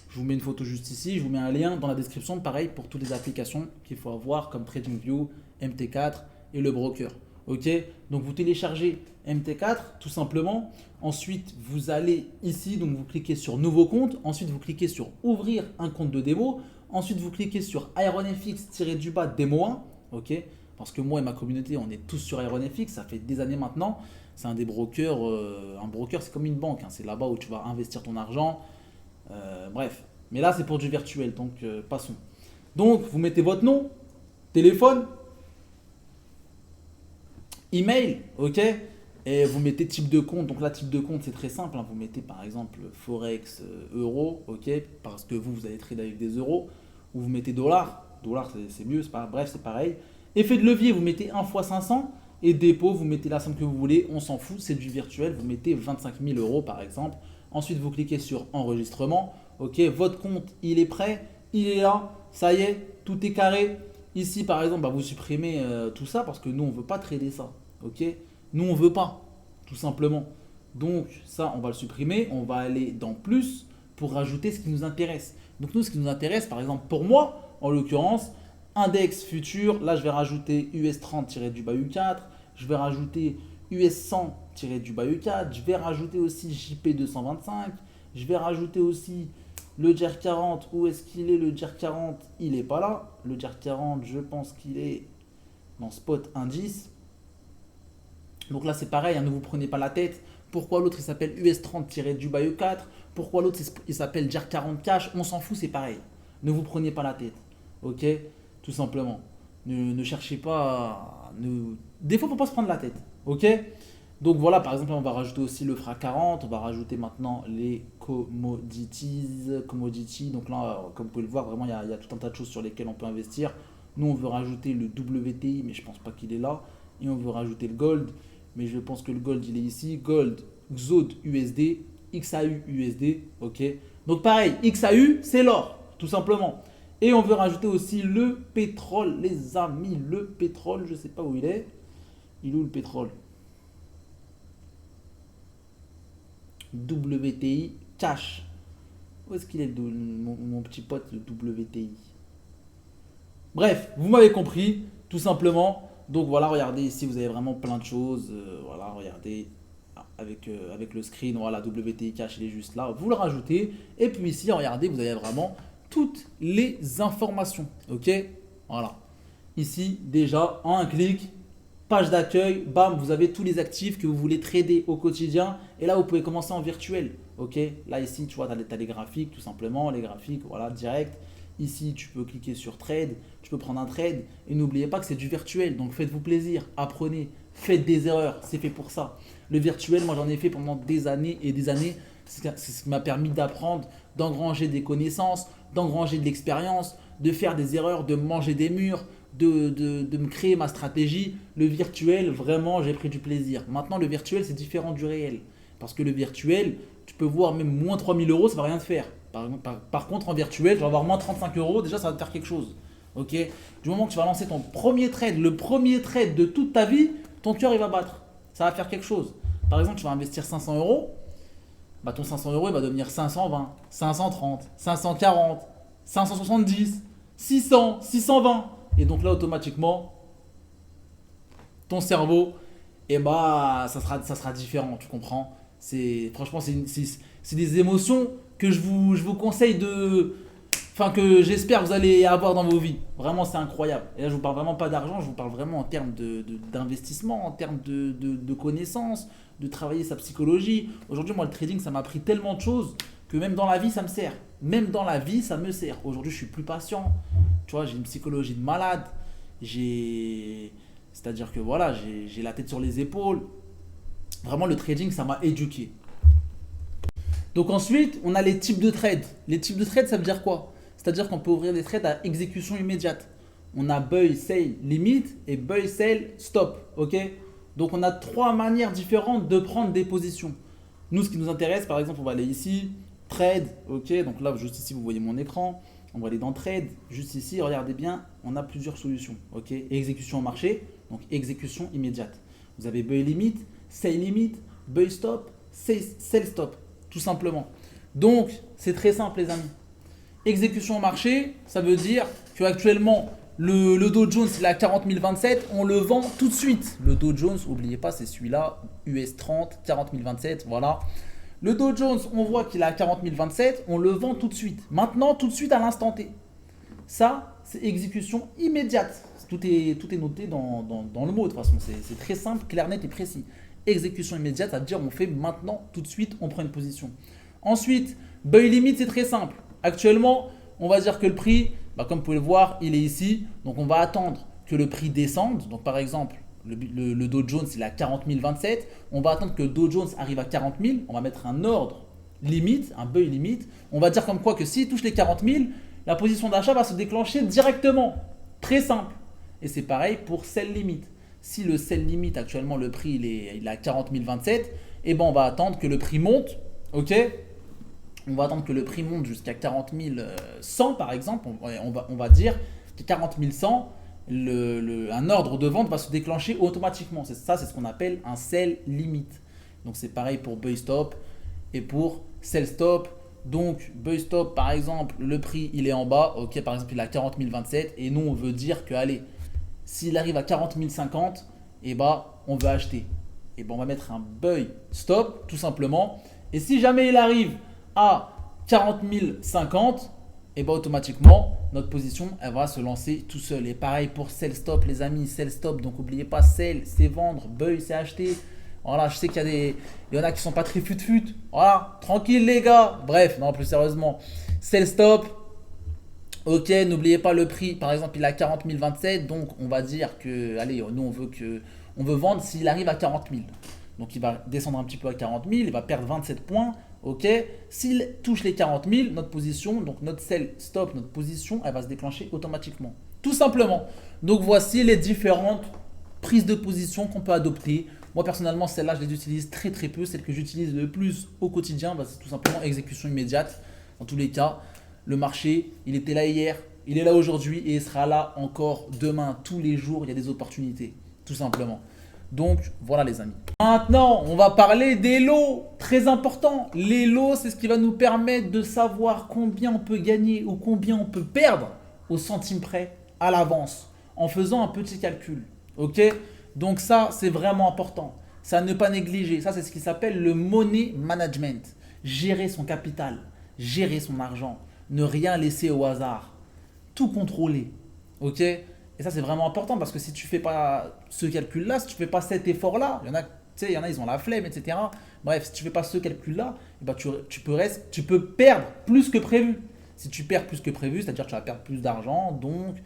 Je vous mets une photo juste ici, je vous mets un lien dans la description, pareil pour toutes les applications qu'il faut avoir comme TradingView, MT4 et le broker. Ok, donc vous téléchargez MT4 tout simplement. Ensuite, vous allez ici, donc vous cliquez sur Nouveau compte. Ensuite, vous cliquez sur Ouvrir un compte de démo. Ensuite, vous cliquez sur IronFX-du-bas démo 1. Ok, parce que moi et ma communauté, on est tous sur IronFX, ça fait des années maintenant. C'est un des brokers. Un broker, c'est comme une banque, hein. C'est là-bas où tu vas investir ton argent. Bref, mais là c'est pour du virtuel, donc passons. Donc vous mettez votre nom, téléphone, email, ok, et vous mettez type de compte. Donc là, type de compte, c'est très simple, hein. Vous mettez par exemple Forex euro, ok, parce que vous allez trader avec des euros, ou vous mettez dollars, c'est mieux, bref, c'est pareil. Effet de levier, vous mettez 1 x 500, et dépôt, vous mettez la somme que vous voulez, on s'en fout, c'est du virtuel, vous mettez 25 000 € par exemple. Ensuite, vous cliquez sur enregistrement. Ok, votre compte, il est prêt, il est là, ça y est, tout est carré. Ici, par exemple, bah, vous supprimez tout ça parce que nous, on ne veut pas trader ça. Ok, nous, on ne veut pas, tout simplement. Donc, ça, on va le supprimer. On va aller dans plus pour rajouter ce qui nous intéresse. Donc nous, ce qui nous intéresse, par exemple pour moi, en l'occurrence, index futur, là je vais rajouter US30-du-bas U4, je vais rajouter US100-du-bas U4, je vais rajouter aussi JP225, je vais rajouter aussi le JER 40. Où est-ce qu'il est le JER 40? Il n'est pas là. Le JER 40, je pense qu'il est dans spot indice. Donc là c'est pareil, hein, ne vous prenez pas la tête. Pourquoi l'autre il s'appelle US30-du-bas U4? Pourquoi l'autre il s'appelle JER 40 cash? On s'en fout, c'est pareil. Ne vous prenez pas la tête. Ok? Tout simplement. Ne cherchez pas. Des fois, il ne faut pas se prendre la tête. Ok? Donc voilà, par exemple, on va rajouter aussi le FRA 40. On va rajouter maintenant les commodities. Donc là, comme vous pouvez le voir, vraiment, il y a tout un tas de choses sur lesquelles on peut investir. Nous, on veut rajouter le WTI, mais je ne pense pas qu'il est là. Et on veut rajouter le gold. Mais je pense que le gold, il est ici. Gold, XAUD USD, XAU USD. Ok? Donc pareil, XAU, c'est l'or, tout simplement. Et on veut rajouter aussi le pétrole, les amis. Le pétrole, je ne sais pas où il est. Il est où le pétrole? WTI cash. Où est-ce qu'il est mon petit pote, le WTI? Bref, vous m'avez compris, tout simplement. Donc voilà, regardez ici, vous avez vraiment plein de choses. Voilà, regardez avec le screen. Voilà, WTI cash, il est juste là. Vous le rajoutez. Et puis ici, regardez, vous avez vraiment toutes les informations. Ok? Voilà. Ici, déjà, en un clic, page d'accueil, bam, vous avez tous les actifs que vous voulez trader au quotidien. Et là, vous pouvez commencer en virtuel. Ok? Là, ici, tu vois, tu as les graphiques, tout simplement. Les graphiques, voilà, direct. Ici, tu peux cliquer sur trade. Tu peux prendre un trade. Et n'oubliez pas que c'est du virtuel. Donc, faites-vous plaisir. Apprenez. Faites des erreurs. C'est fait pour ça. Le virtuel, moi, j'en ai fait pendant des années et des années. C'est ce qui m'a permis d'apprendre, d'engranger des connaissances, d'engranger de l'expérience, de faire des erreurs, de manger des murs, de me créer ma stratégie. Le virtuel, vraiment, j'ai pris du plaisir. Maintenant, le virtuel, c'est différent du réel. Parce que le virtuel, tu peux voir même moins 3000 euros, ça ne va rien te faire. Par contre, en virtuel, tu vas avoir moins 35 euros, déjà, ça va te faire quelque chose. Ok? Du moment que tu vas lancer ton premier trade, le premier trade de toute ta vie, ton cœur, il va battre. Ça va faire quelque chose. Par exemple, tu vas investir 500 euros. Bah, ton 500 euros, il va devenir 520, 530, 540, 570, 600, 620. Et donc là, automatiquement, ton cerveau, eh bah, ça sera différent, tu comprends? Franchement, c'est des émotions que je vous conseille que j'espère que vous allez avoir dans vos vies. Vraiment, c'est incroyable. Et là, je vous parle vraiment pas d'argent, je vous parle vraiment en termes d'investissement, en termes de connaissances, de travailler sa psychologie. Aujourd'hui, moi, le trading, ça m'a appris tellement de choses que même dans la vie, ça me sert. Même dans la vie, ça me sert. Aujourd'hui, je suis plus patient. Tu vois, j'ai une psychologie de malade. C'est-à-dire que voilà, j'ai la tête sur les épaules. Vraiment, le trading, ça m'a éduqué. Donc ensuite, on a les types de trades. Les types de trades, ça veut dire quoi? C'est-à-dire qu'on peut ouvrir des trades à exécution immédiate. On a buy, sell, limit et buy, sell, stop. Ok? Donc on a trois manières différentes de prendre des positions. Nous, ce qui nous intéresse, par exemple, on va aller ici, trade. Ok? Donc là, juste ici, vous voyez mon écran. On va aller dans trade. Juste ici, regardez bien, on a plusieurs solutions. Ok? Exécution au marché, donc exécution immédiate. Vous avez buy limit, sell limit, buy stop, sell stop. Tout simplement. Donc, c'est très simple, les amis. Exécution au marché, ça veut dire qu'actuellement, le Dow Jones, il est à 40 027, on le vend tout de suite. Le Dow Jones, n'oubliez pas, c'est celui-là, US 30, 40 027, voilà. Le Dow Jones, on voit qu'il est à 40 027, on le vend tout de suite. Maintenant, tout de suite, à l'instant T. Ça, c'est exécution immédiate. Tout est noté dans le mot, de toute façon. C'est très simple, clair, net et précis. Exécution immédiate, ça veut dire on fait maintenant, tout de suite, on prend une position. Ensuite, buy limit, c'est très simple. Actuellement, on va dire que le prix, comme vous pouvez le voir, il est ici. Donc, on va attendre que le prix descende. Donc, par exemple, le Dow Jones, il est à 40 027. On va attendre que le Dow Jones arrive à 40 000. On va mettre un ordre limite, un buy limite. On va dire comme quoi que s'il touche les 40 000, la position d'achat va se déclencher directement. Très simple. Et c'est pareil pour sell limit. Si le sell limit, actuellement, le prix, il est à 40 027, eh ben, on va attendre que le prix monte. Ok? On va attendre que le prix monte jusqu'à 40 100 par exemple. On va dire que 40 100, un ordre de vente va se déclencher automatiquement. C'est ce qu'on appelle un sell limit. Donc c'est pareil pour buy stop et pour sell stop. Donc, buy stop, par exemple, le prix, il est en bas. Ok, par exemple, il est à 40 027. Et nous, on veut dire que, allez, s'il arrive à 40 050, et bah, on veut acheter. Et ben, on va mettre un buy stop, tout simplement. Et si jamais il arrive à 40 050, et bah, automatiquement, notre position, elle va se lancer tout seul. Et pareil pour sell stop, les amis, sell stop. Donc, n'oubliez pas, sell, c'est vendre, buy, c'est acheter. Voilà, je sais il y en a qui sont pas très fut-fut. Voilà, tranquille les gars. Bref, non, plus sérieusement. Sell stop. Ok, n'oubliez pas le prix. Par exemple, il est à 40 027. Donc, on va dire que, allez, nous, on veut vendre s'il arrive à 40 000. Donc, il va descendre un petit peu à 40 000. Il va perdre 27 points. Ok, s'il touche les 40 000, notre position, donc notre sell stop, notre position, elle va se déclencher automatiquement. Tout simplement. Donc, voici les différentes prises de position qu'on peut adopter. Moi personnellement, celles-là, je les utilise très très peu. Celle que j'utilise le plus au quotidien, c'est tout simplement exécution immédiate. Dans tous les cas, le marché, il était là hier, il est là aujourd'hui et il sera là encore demain. Tous les jours, il y a des opportunités, tout simplement. Donc voilà les amis. Maintenant, on va parler des lots. Très important. Les lots, c'est ce qui va nous permettre de savoir combien on peut gagner ou combien on peut perdre au centime près à l'avance en faisant un petit calcul. Ok ? Donc ça, c'est vraiment important. Ça ne pas négliger. Ça, c'est ce qui s'appelle le money management. Gérer son capital, gérer son argent, ne rien laisser au hasard, tout contrôler. Ok ? Et ça, c'est vraiment important parce que si tu ne fais pas ce calcul-là, si tu ne fais pas cet effort-là, il y en a, ils ont la flemme, etc. Bref, si tu ne fais pas ce calcul-là, eh ben, tu peux perdre plus que prévu. Si tu perds plus que prévu, c'est-à-dire que tu vas perdre plus d'argent, donc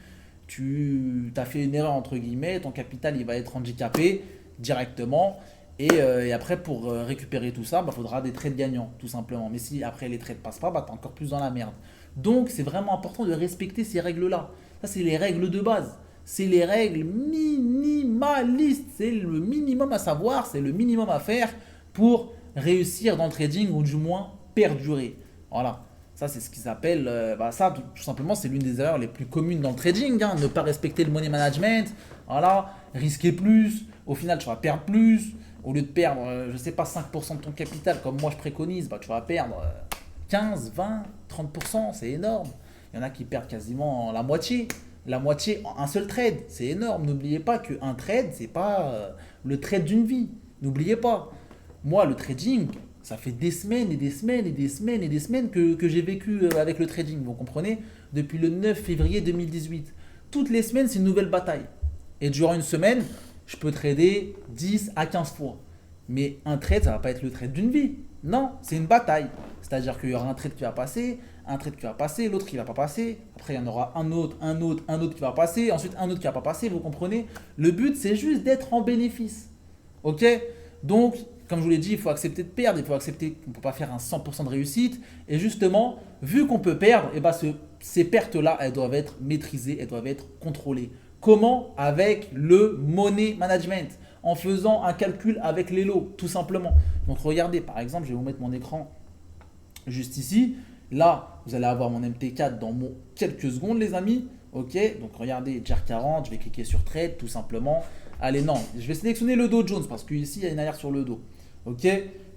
tu as fait une erreur entre guillemets, ton capital il va être handicapé directement et après pour récupérer tout ça, il faudra des trades gagnants tout simplement. Mais si après les trades passent pas, tu es encore plus dans la merde. Donc c'est vraiment important de respecter ces règles-là. Ça c'est les règles de base. C'est les règles minimalistes. C'est le minimum à savoir, c'est le minimum à faire pour réussir dans le trading ou du moins perdurer. Voilà. Ça, c'est ce qui s'appelle, ça, tout simplement, c'est l'une des erreurs les plus communes dans le trading. Hein, ne pas respecter le money management, voilà, risquer plus, au final, tu vas perdre plus. Au lieu de perdre, je ne sais pas, 5% de ton capital, comme moi je préconise, tu vas perdre 15, 20, 30%, c'est énorme. Il y en a qui perdent quasiment la moitié en un seul trade, c'est énorme. N'oubliez pas qu'un trade, c'est pas le trade d'une vie. N'oubliez pas. Moi, le trading, ça fait des semaines et des semaines et des semaines et des semaines que j'ai vécu avec le trading, vous comprenez? Depuis le 9 février 2018. Toutes les semaines, c'est une nouvelle bataille. Et durant une semaine, je peux trader 10 à 15 fois. Mais un trade, ça ne va pas être le trade d'une vie. Non, c'est une bataille. C'est-à-dire qu'il y aura un trade qui va passer, un trade qui va passer, l'autre qui ne va pas passer. Après, il y en aura un autre qui va passer, ensuite un autre qui ne va pas passer, vous comprenez? Le but, c'est juste d'être en bénéfice. Ok? Donc, comme je vous l'ai dit, il faut accepter de perdre, il faut accepter qu'on ne peut pas faire un 100% de réussite. Et justement, vu qu'on peut perdre, ces pertes-là, elles doivent être maîtrisées, elles doivent être contrôlées. Comment? Avec le money management, en faisant un calcul avec les lots, tout simplement. Donc regardez, par exemple, je vais vous mettre mon écran juste ici. Là, vous allez avoir mon MT4 dans quelques secondes, les amis. Ok, donc regardez, JER 40, je vais cliquer sur Trade, tout simplement. Allez, non, je vais sélectionner le Dow Jones parce qu'ici, il y a une alerte sur le dos. Ok,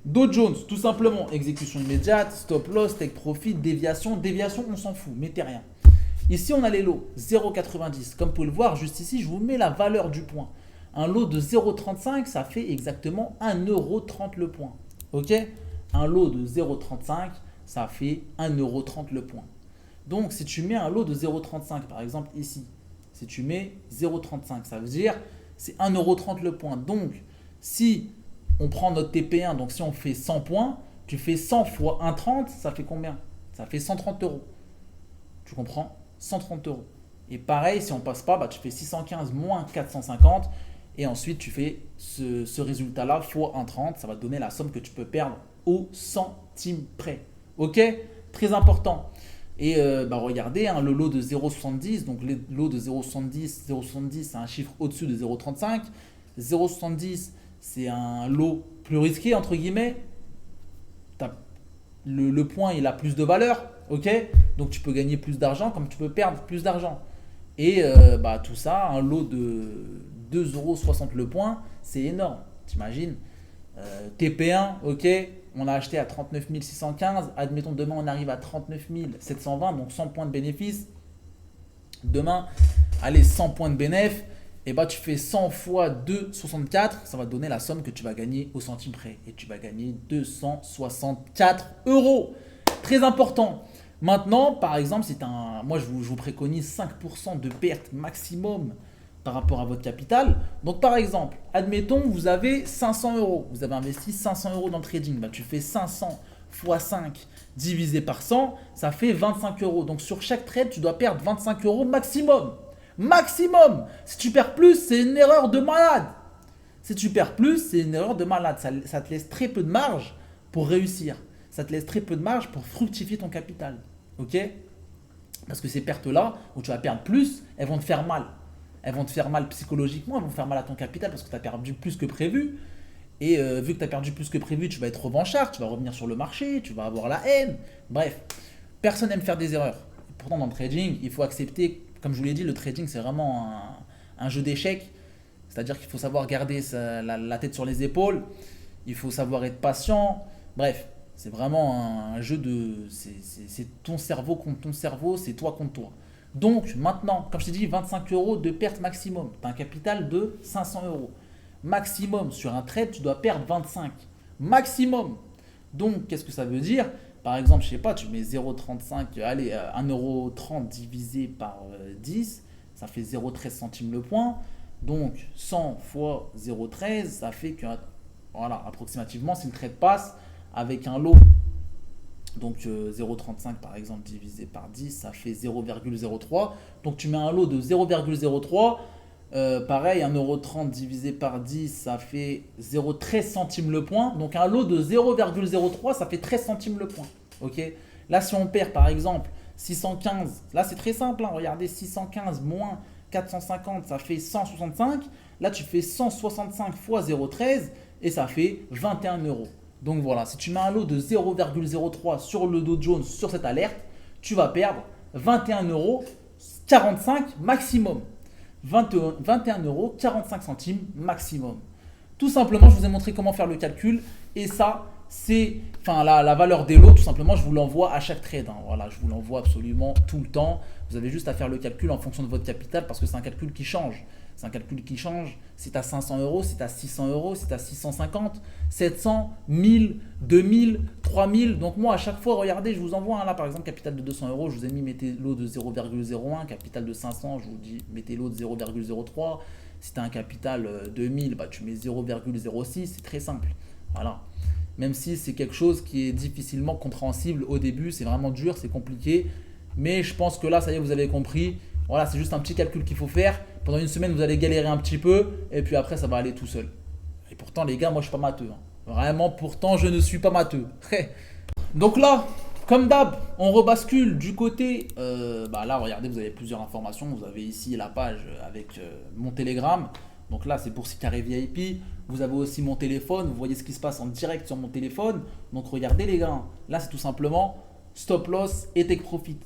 Dow Jones, tout simplement, exécution immédiate, stop loss, take profit, déviation. Déviation, on s'en fout, mettez rien. Ici, on a les lots 0,90. Comme vous pouvez le voir, juste ici, je vous mets la valeur du point. Un lot de 0,35, ça fait exactement 1,30€ le point. Ok, un lot de 0,35, ça fait 1,30€ le point. Donc, si tu mets un lot de 0,35, par exemple ici, si tu mets 0,35, ça veut dire c'est 1,30€ le point. Donc, si on prend notre TP1, donc si on fait 100 points, tu fais 100 fois 1,30, ça fait combien? Ça fait 130€. Tu comprends? 130€. Et pareil, si on ne passe pas, tu fais 615 moins 450. Et ensuite, tu fais ce résultat-là fois 1,30. Ça va te donner la somme que tu peux perdre au centime près. Ok? Très important. Et regardez, le lot de 0,70. Donc, le lot de 0,70, c'est un chiffre au-dessus de 0,35. 0,70, c'est un lot plus risqué, entre guillemets. Le point, il a plus de valeur. Ok, donc tu peux gagner plus d'argent comme tu peux perdre plus d'argent. Et tout ça, un lot de 2,60€ le point, c'est énorme. T'imagines? TP1, ok, on a acheté à 39 615. Admettons, demain, on arrive à 39 720, donc 100 points de bénéfice. Demain, allez, 100 points de bénéfice. Et bah, tu fais 100 fois 2,64. Ça va te donner la somme que tu vas gagner au centime près. Et tu vas gagner 264 euros. Très important. Maintenant, par exemple, moi, je vous préconise 5% de perte maximum par rapport à votre capital. Donc, par exemple, admettons, vous avez 500 euros. Vous avez investi 500 euros dans le trading. Bah, tu fais 500 fois 5 divisé par 100, ça fait 25 euros. Donc, sur chaque trade, tu dois perdre 25 euros maximum. Maximum. Si tu perds plus, c'est une erreur de malade. Si tu perds plus, c'est une erreur de malade. Ça te laisse très peu de marge pour réussir. Ça te laisse très peu de marge pour fructifier ton capital. Ok? Parce que ces pertes-là, où tu vas perdre plus, elles vont te faire mal. Elles vont te faire mal psychologiquement, elles vont faire mal à ton capital parce que tu as perdu plus que prévu. Et vu que tu as perdu plus que prévu, tu vas être revanchard, tu vas revenir sur le marché, tu vas avoir la haine. Bref, personne n'aime faire des erreurs. Pourtant, dans le trading, il faut accepter, comme je vous l'ai dit, le trading, c'est vraiment un jeu d'échecs. C'est-à-dire qu'il faut savoir garder la tête sur les épaules, il faut savoir être patient. Bref, c'est vraiment un jeu de... C'est ton cerveau contre ton cerveau, c'est toi contre toi. Donc maintenant, comme je t'ai dit, 25 euros de perte maximum. Tu as un capital de 500 euros. Maximum, sur un trade, tu dois perdre 25. Maximum. Donc, qu'est-ce que ça veut dire? Par exemple, je sais pas, tu mets 0,35, allez, 1,30 € divisé par 10, ça fait 0,13 centimes le point. Donc, 100 fois 0,13, ça fait que, voilà, approximativement, si le trade passe avec un lot, donc 0,35 par exemple divisé par 10, ça fait 0,03. Donc, tu mets un lot de 0,03. Pareil, 1,30 € divisé par 10, ça fait 0,13 centimes le point. Donc un lot de 0,03, ça fait 13 centimes le point. Ok. Là, si on perd par exemple 615, là c'est très simple, hein, regardez, 615 moins 450, ça fait 165. Là, tu fais 165 fois 0,13 et ça fait 21 euros. Donc voilà, si tu mets un lot de 0,03 sur le Dow Jones, sur cette alerte, tu vas perdre 21 euros 45 maximum. 21,45 € maximum. Tout simplement, je vous ai montré comment faire le calcul. Et ça, c'est la valeur des lots. Tout simplement, je vous l'envoie à chaque trade. Hein. Voilà, je vous l'envoie absolument tout le temps. Vous avez juste à faire le calcul en fonction de votre capital parce que c'est un calcul qui change. C'est un calcul qui change. Si tu as 500 euros, si tu as 600 euros, si tu as 650, 700, 1000, 2000, 3000. Donc moi, à chaque fois, regardez, je vous envoie là, par exemple, capital de 200 euros, je vous ai mis, mettez lot de 0,01. Capital de 500, je vous dis, mettez lot de 0,03. Si tu as un capital de 1000, bah, tu mets 0,06. C'est très simple. Voilà. Même si c'est quelque chose qui est difficilement compréhensible au début, c'est vraiment dur, c'est compliqué. Mais je pense que là, ça y est, vous avez compris. Voilà, c'est juste un petit calcul qu'il faut faire. Pendant une semaine, vous allez galérer un petit peu. Et puis après, ça va aller tout seul. Et pourtant, les gars, moi, je ne suis pas matheux. Hein. Vraiment, pourtant, je ne suis pas matheux. Donc là, comme d'hab, on rebascule du côté... là, regardez, vous avez plusieurs informations. Vous avez ici la page avec mon Telegram. Donc là, c'est pour ces carrés VIP. Vous avez aussi mon téléphone. Vous voyez ce qui se passe en direct sur mon téléphone. Donc regardez, les gars. Là, c'est tout simplement stop loss et take profit.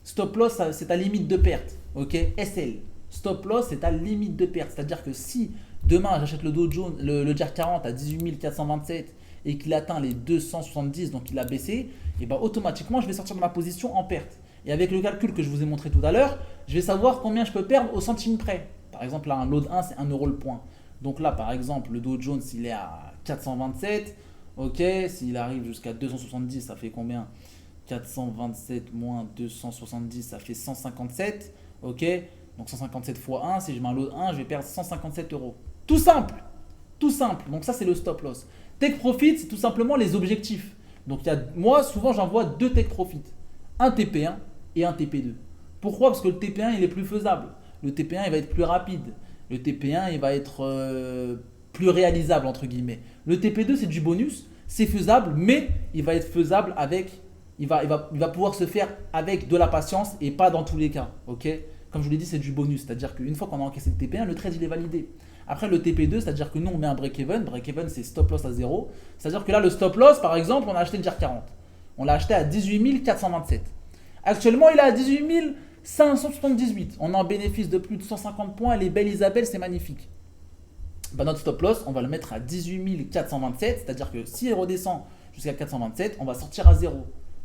Stop loss, c'est ta limite de perte. Ok, SL. Stop loss, c'est ta limite de perte. C'est-à-dire que si demain j'achète le Dow Jones, le DJAR 40 à 18 427 et qu'il atteint les 270, donc il a baissé, et ben automatiquement je vais sortir de ma position en perte. Et avec le calcul que je vous ai montré tout à l'heure, je vais savoir combien je peux perdre au centime près. Par exemple, là, un lot de 1, c'est 1 € le point. Donc là, par exemple, le Dow Jones, il est à 427. Ok, s'il arrive jusqu'à 270, ça fait combien? 427 moins 270, ça fait 157. Ok, donc 157 fois 1, si je mets un lot de 1, je vais perdre 157 euros. Tout simple. Tout simple. Donc ça, c'est le stop loss. Take profit, c'est tout simplement les objectifs. Donc moi, souvent, j'envoie 2 take profit. Un TP1 et un TP2. Pourquoi? Parce que le TP1, il est plus faisable. Le TP1, il va être plus rapide. Le TP1, il va être plus réalisable, entre guillemets. Le TP2, c'est du bonus. C'est faisable, mais il va être faisable avec... Il va pouvoir se faire avec de la patience et pas dans tous les cas. Ok, comme je vous l'ai dit, c'est du bonus. C'est-à-dire qu'une fois qu'on a encaissé le TP1, le trade, il est validé. Après, le TP2, c'est-à-dire que nous, on met un break-even. Break-even, c'est stop loss à 0. C'est-à-dire que là, le stop loss, par exemple, on a acheté le DJAR 40. On l'a acheté à 18 427. Actuellement, il est à 18 578. On a un bénéfice de plus de 150 points. Elle est belle, Isabelle, c'est magnifique. bah, notre stop loss, on va le mettre à 18 427. C'est-à-dire que si elle redescend jusqu'à 427, on va sortir à 0.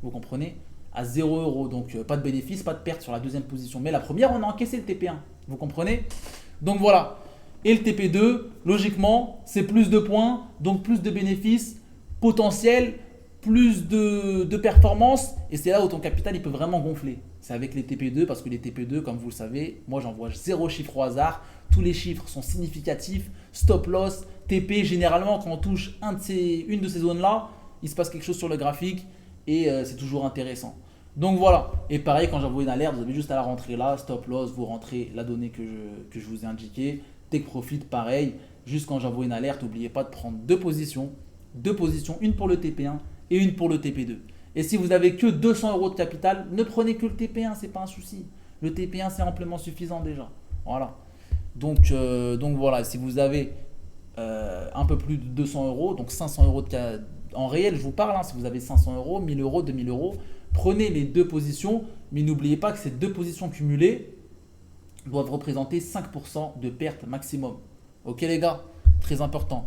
Vous comprenez? À 0 euros. Donc pas de bénéfice, pas de perte sur la deuxième position. Mais la première, on a encaissé le TP1. Vous comprenez? Donc voilà. Et le TP2, logiquement, c'est plus de points, donc plus de bénéfices potentiels, plus de performance. Et c'est là où ton capital il peut vraiment gonfler. C'est avec les TP2 parce que les TP2, comme vous le savez, moi j'envoie 0 chiffre au hasard. Tous les chiffres sont significatifs. Stop loss, TP, généralement quand on touche une de ces zones-là, il se passe quelque chose sur le graphique et c'est toujours intéressant. Donc voilà. Et pareil, quand j'envoie une alerte, vous avez juste à la rentrer là, stop loss, vous rentrez la donnée que je vous ai indiquée. Take profit, pareil. Juste quand j'envoie une alerte, n'oubliez pas de prendre deux positions, une pour le TP1 et une pour le TP2. Et si vous n'avez que 200 euros de capital, ne prenez que le TP1, c'est pas un souci. Le TP1, c'est amplement suffisant déjà. Voilà. Donc voilà, si vous avez un peu plus de 200 euros, donc 500 euros en réel, je vous parle, hein, si vous avez 500 euros, 1000 euros, 2000 euros, prenez les deux positions, mais n'oubliez pas que ces deux positions cumulées doivent représenter 5% de perte maximum. Ok les gars, très important.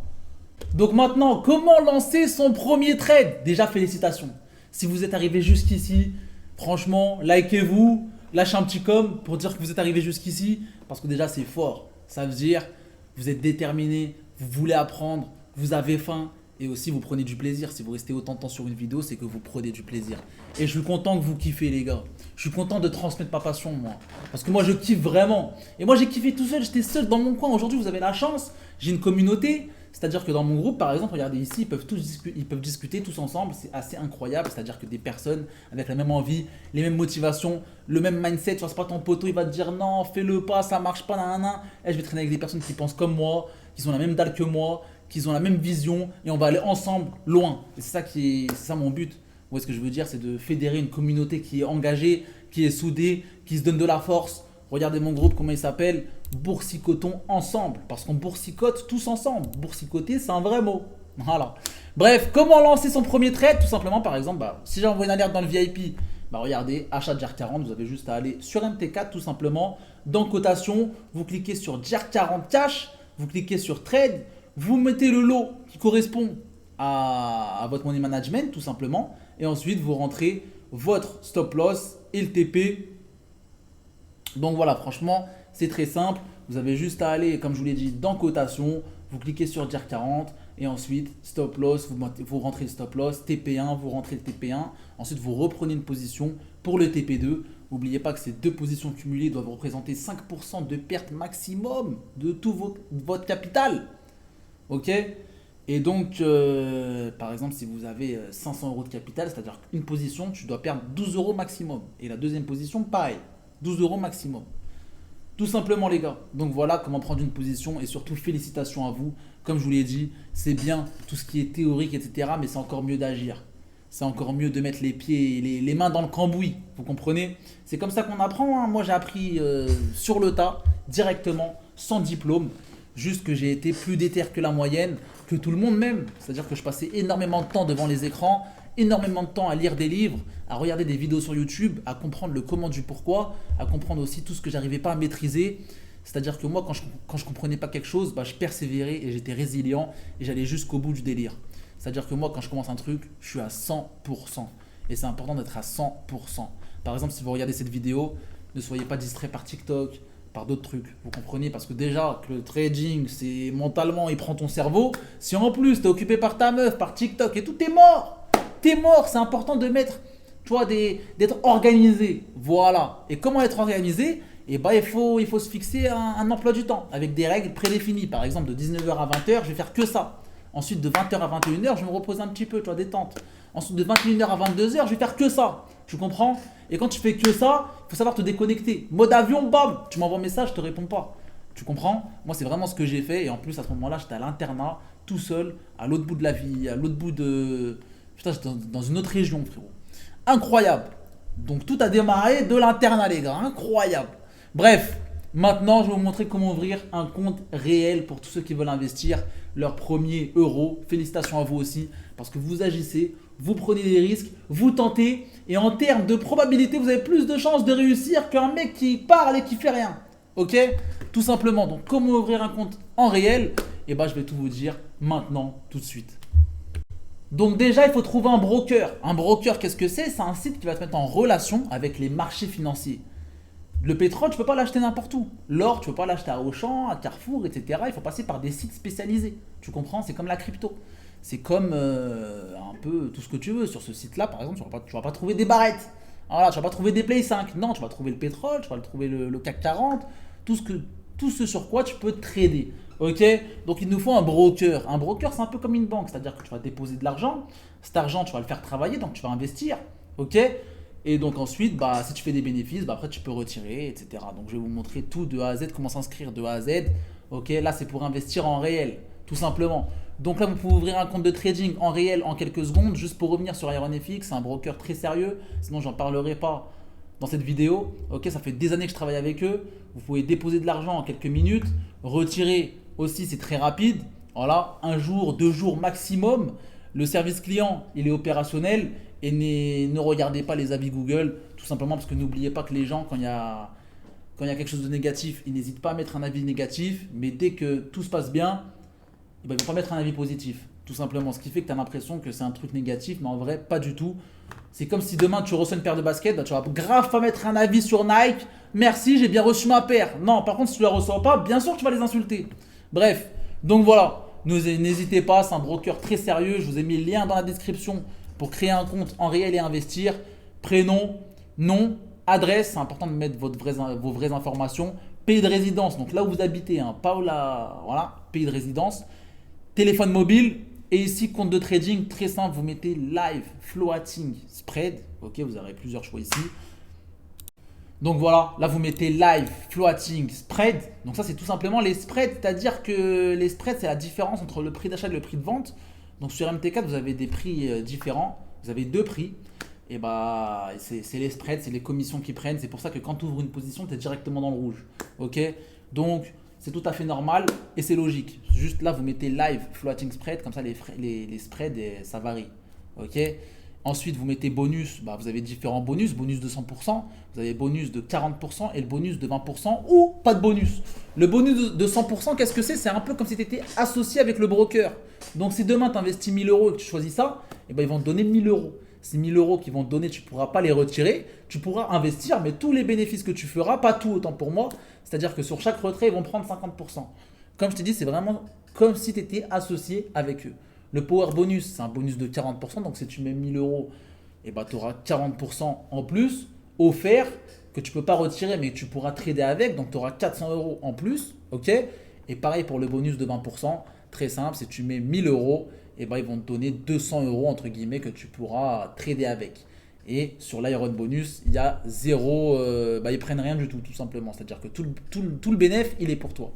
Donc maintenant, comment lancer son premier trade? Déjà, félicitations. Si vous êtes arrivé jusqu'ici, franchement, likez-vous, lâchez un petit com pour dire que vous êtes arrivé jusqu'ici, parce que déjà, c'est fort. Ça veut dire, vous êtes déterminé, vous voulez apprendre, vous avez faim, et aussi vous prenez du plaisir. Si vous restez autant de temps sur une vidéo, c'est que vous prenez du plaisir. Et je suis content que vous kiffez les gars. Je suis content de transmettre ma passion moi. Parce que moi je kiffe vraiment. Et moi j'ai kiffé tout seul, j'étais seul dans mon coin. Aujourd'hui vous avez la chance, j'ai une communauté. C'est-à-dire que dans mon groupe par exemple, regardez ici, ils peuvent discuter tous ensemble. C'est assez incroyable. C'est-à-dire que des personnes avec la même envie, les mêmes motivations, le même mindset. Tu vois, c'est pas ton poteau, il va te dire non, fais-le pas, ça marche pas, nanana. Et je vais traîner avec des personnes qui pensent comme moi, qui ont la même dalle que moi, qui ont la même vision et on va aller ensemble loin. Et c'est ça mon but. Vous voyez ce que je veux dire, c'est de fédérer une communauté qui est engagée, qui est soudée, qui se donne de la force. Regardez mon groupe, comment il s'appelle? Boursicotons ensemble. Parce qu'on boursicote tous ensemble. Boursicoter, c'est un vrai mot. Voilà. Bref, comment lancer son premier trade? Tout simplement, par exemple, si j'envoie une alerte dans le VIP, regardez, achat de JER40, vous avez juste à aller sur MT4 tout simplement. Dans cotation, vous cliquez sur JER40 Cash, vous cliquez sur Trade, vous mettez le lot qui correspond à votre money management tout simplement. Et ensuite, vous rentrez votre stop loss et le TP. Donc voilà, franchement, c'est très simple. Vous avez juste à aller, comme je vous l'ai dit, dans cotation. Vous cliquez sur JER40 et ensuite, stop loss, vous rentrez le stop loss, TP1, vous rentrez le TP1. Ensuite, vous reprenez une position pour le TP2. N'oubliez pas que ces deux positions cumulées doivent représenter 5% de perte maximum de tout votre capital. Ok? Et donc, par exemple, si vous avez 500 euros de capital, c'est-à-dire qu'une position, tu dois perdre 12 euros maximum. Et la deuxième position, pareil, 12 euros maximum. Tout simplement, les gars. Donc voilà comment prendre une position et surtout, félicitations à vous. Comme je vous l'ai dit, c'est bien tout ce qui est théorique, etc. Mais c'est encore mieux d'agir. C'est encore mieux de mettre les pieds et les mains dans le cambouis. Vous comprenez? C'est comme ça qu'on apprend. Hein. Moi, j'ai appris sur le tas, directement, sans diplôme. Juste que j'ai été plus déter que la moyenne, que tout le monde même. C'est-à-dire que je passais énormément de temps devant les écrans, énormément de temps à lire des livres, à regarder des vidéos sur YouTube, à comprendre le comment du pourquoi, à comprendre aussi tout ce que j'arrivais pas à maîtriser. C'est-à-dire que moi, quand je comprenais pas quelque chose, je persévérais et j'étais résilient et j'allais jusqu'au bout du délire. C'est-à-dire que moi, quand je commence un truc, je suis à 100%. Et c'est important d'être à 100%. Par exemple, si vous regardez cette vidéo, ne soyez pas distrait par TikTok, par d'autres trucs, vous comprenez? Parce que déjà que le trading, c'est mentalement, il prend ton cerveau. Si en plus t'es occupé par ta meuf, par TikTok et tout, t'es mort. T'es mort. C'est important de mettre, tu vois, d'être organisé. Voilà. Et comment être organisé? Et il faut se fixer un emploi du temps avec des règles prédéfinies. Par exemple, de 19h à 20h, je vais faire que ça. Ensuite, de 20h à 21h, je vais me reposer un petit peu, tu vois, détente. Ensuite, de 21h à 22h, je vais faire que ça. Tu comprends? Et quand tu fais que ça, il faut savoir te déconnecter. Mode avion, bam, tu m'envoies un message, je te réponds pas. Tu comprends? Moi, c'est vraiment ce que j'ai fait. Et en plus, à ce moment-là, j'étais à l'internat, tout seul, à l'autre bout de la vie, à l'autre bout de... Putain, j'étais dans une autre région, frérot. Incroyable. Donc, tout a démarré de l'internat, les gars. Incroyable. Bref, maintenant, je vais vous montrer comment ouvrir un compte réel pour tous ceux qui veulent investir leur premier euro. Félicitations à vous aussi, parce que vous agissez, vous prenez des risques, vous tentez, et en termes de probabilité, vous avez plus de chances de réussir qu'un mec qui parle et qui fait rien. Ok? Tout simplement. Donc, comment ouvrir un compte en réel? Et bah je vais tout vous dire maintenant, tout de suite. Donc déjà, il faut trouver un broker. Un broker, qu'est-ce que c'est? C'est un site qui va te mettre en relation avec les marchés financiers. Le pétrole, tu peux pas l'acheter n'importe où. L'or, tu peux pas l'acheter à Auchan, à Carrefour, etc. Il faut passer par des sites spécialisés. Tu comprends? C'est comme la crypto. C'est comme un peu tout ce que tu veux. Sur ce site-là, par exemple, tu vas pas trouver des barrettes. Voilà, tu vas pas trouver des Play 5. Non, tu vas trouver le pétrole, tu vas trouver le CAC 40, tout ce sur quoi tu peux trader. Ok? Donc il nous faut un broker. Un broker, c'est un peu comme une banque, c'est-à-dire que tu vas déposer de l'argent. Cet argent, tu vas le faire travailler, donc tu vas investir. Ok? Et donc ensuite, bah, si tu fais des bénéfices, bah, après tu peux retirer, etc. Donc je vais vous montrer tout de A à Z, comment s'inscrire de A à Z. Ok? Là, c'est pour investir en réel, tout simplement. Donc là, vous pouvez ouvrir un compte de trading en réel en quelques secondes. Juste pour revenir sur IronFX, c'est un broker très sérieux. Sinon, j'en parlerai pas dans cette vidéo. Ok, ça fait des années que je travaille avec eux. Vous pouvez déposer de l'argent en quelques minutes. Retirer aussi, c'est très rapide. Voilà, un jour, 2 jours maximum. Le service client, il est opérationnel. Et ne regardez pas les avis Google. Tout simplement parce que n'oubliez pas que les gens, quand il y a quelque chose de négatif, ils n'hésitent pas à mettre un avis négatif. Mais dès que tout se passe bien, ils ne vont pas mettre un avis positif, tout simplement. Ce qui fait que tu as l'impression que c'est un truc négatif, mais en vrai, pas du tout. C'est comme si demain tu reçois une paire de baskets, bah, tu vas grave pas mettre un avis sur Nike. Merci, j'ai bien reçu ma paire. Non, par contre, si tu la reçois pas, bien sûr, tu vas les insulter. Bref, donc voilà, n'hésitez pas, c'est un broker très sérieux. Je vous ai mis le lien dans la description pour créer un compte en réel et investir. Prénom, nom, adresse, c'est important de mettre vos vraies informations. Pays de résidence, donc là où vous habitez, hein, pas où voilà, pays de résidence. Téléphone mobile et ici compte de trading très simple, vous mettez live floating spread, ok, vous aurez plusieurs choix ici. Donc voilà, là vous mettez live floating spread, donc ça c'est tout simplement les spreads, c'est-à-dire que les spreads c'est la différence entre le prix d'achat et le prix de vente. Donc sur MT4 vous avez des prix différents, vous avez 2 prix et bah c'est les spreads, c'est les commissions qui prennent, c'est pour ça que quand tu ouvres une position tu es directement dans le rouge, ok. Donc c'est tout à fait normal et c'est logique. Juste là, vous mettez live floating spread, comme ça les spreads, ça varie. Ok. Ensuite, vous mettez bonus. Bah, vous avez différents bonus. Bonus de 100%, vous avez bonus de 40% et le bonus de 20% ou pas de bonus. Le bonus de 100%, qu'est-ce que c'est? C'est un peu comme si tu étais associé avec le broker. Donc si demain tu investis 1000 euros et que tu choisis ça, et ben, ils vont te donner 1000 euros. Ces 1000 euros qu'ils vont te donner, tu ne pourras pas les retirer. Tu pourras investir, mais tous les bénéfices que tu feras, pas tout autant pour moi. C'est-à-dire que sur chaque retrait, ils vont prendre 50%. Comme je t'ai dit, c'est vraiment comme si tu étais associé avec eux. Le power bonus, c'est un bonus de 40%. Donc si tu mets 1000 euros, et ben, tu auras 40% en plus offert que tu ne peux pas retirer, mais que tu pourras trader avec. Donc tu auras 400 euros en plus. Ok. Et pareil pour le bonus de 20%. Très simple, si tu mets 1000 euros, et ben, ils vont te donner 200 euros entre guillemets que tu pourras trader avec. Et sur l'Iron Bonus, il y a zéro, ils prennent rien du tout, tout simplement. C'est-à-dire que tout le bénéfice, il est pour toi.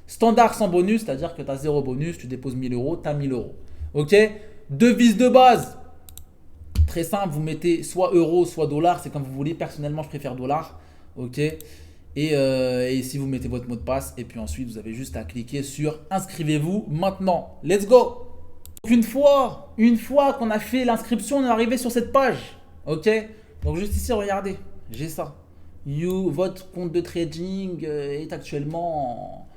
Standard sans bonus, c'est-à-dire que tu as 0 bonus, tu déposes 1000 euros, tu as 1000 euros. Ok. Devise de base, très simple, vous mettez soit euro, soit dollar, c'est comme vous voulez. Personnellement, je préfère dollar. Ok. Et ici, vous mettez votre mot de passe. Et puis ensuite, vous avez juste à cliquer sur inscrivez-vous maintenant. Let's go! Donc une fois qu'on a fait l'inscription, on est arrivé sur cette page. Ok, donc juste ici, regardez, j'ai ça. Votre compte de trading est actuellement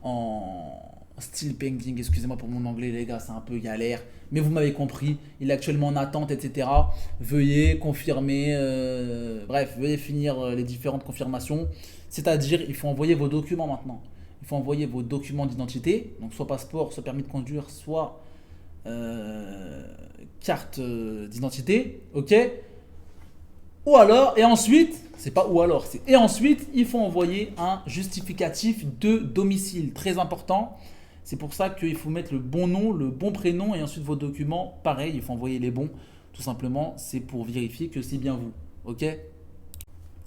en still pending. Excusez-moi pour mon anglais, les gars, c'est un peu galère. Mais vous m'avez compris, il est actuellement en attente, etc. Veuillez confirmer, veuillez finir les différentes confirmations. C'est-à-dire, il faut envoyer vos documents maintenant. Il faut envoyer vos documents d'identité, donc soit passeport, soit permis de conduire, soit carte d'identité, ok. Ou alors, et ensuite, c'est pas ou alors, c'est et ensuite, il faut envoyer un justificatif de domicile, très important. C'est pour ça qu'il faut mettre le bon nom, le bon prénom et ensuite vos documents, pareil, il faut envoyer les bons, tout simplement, c'est pour vérifier que c'est bien vous, ok.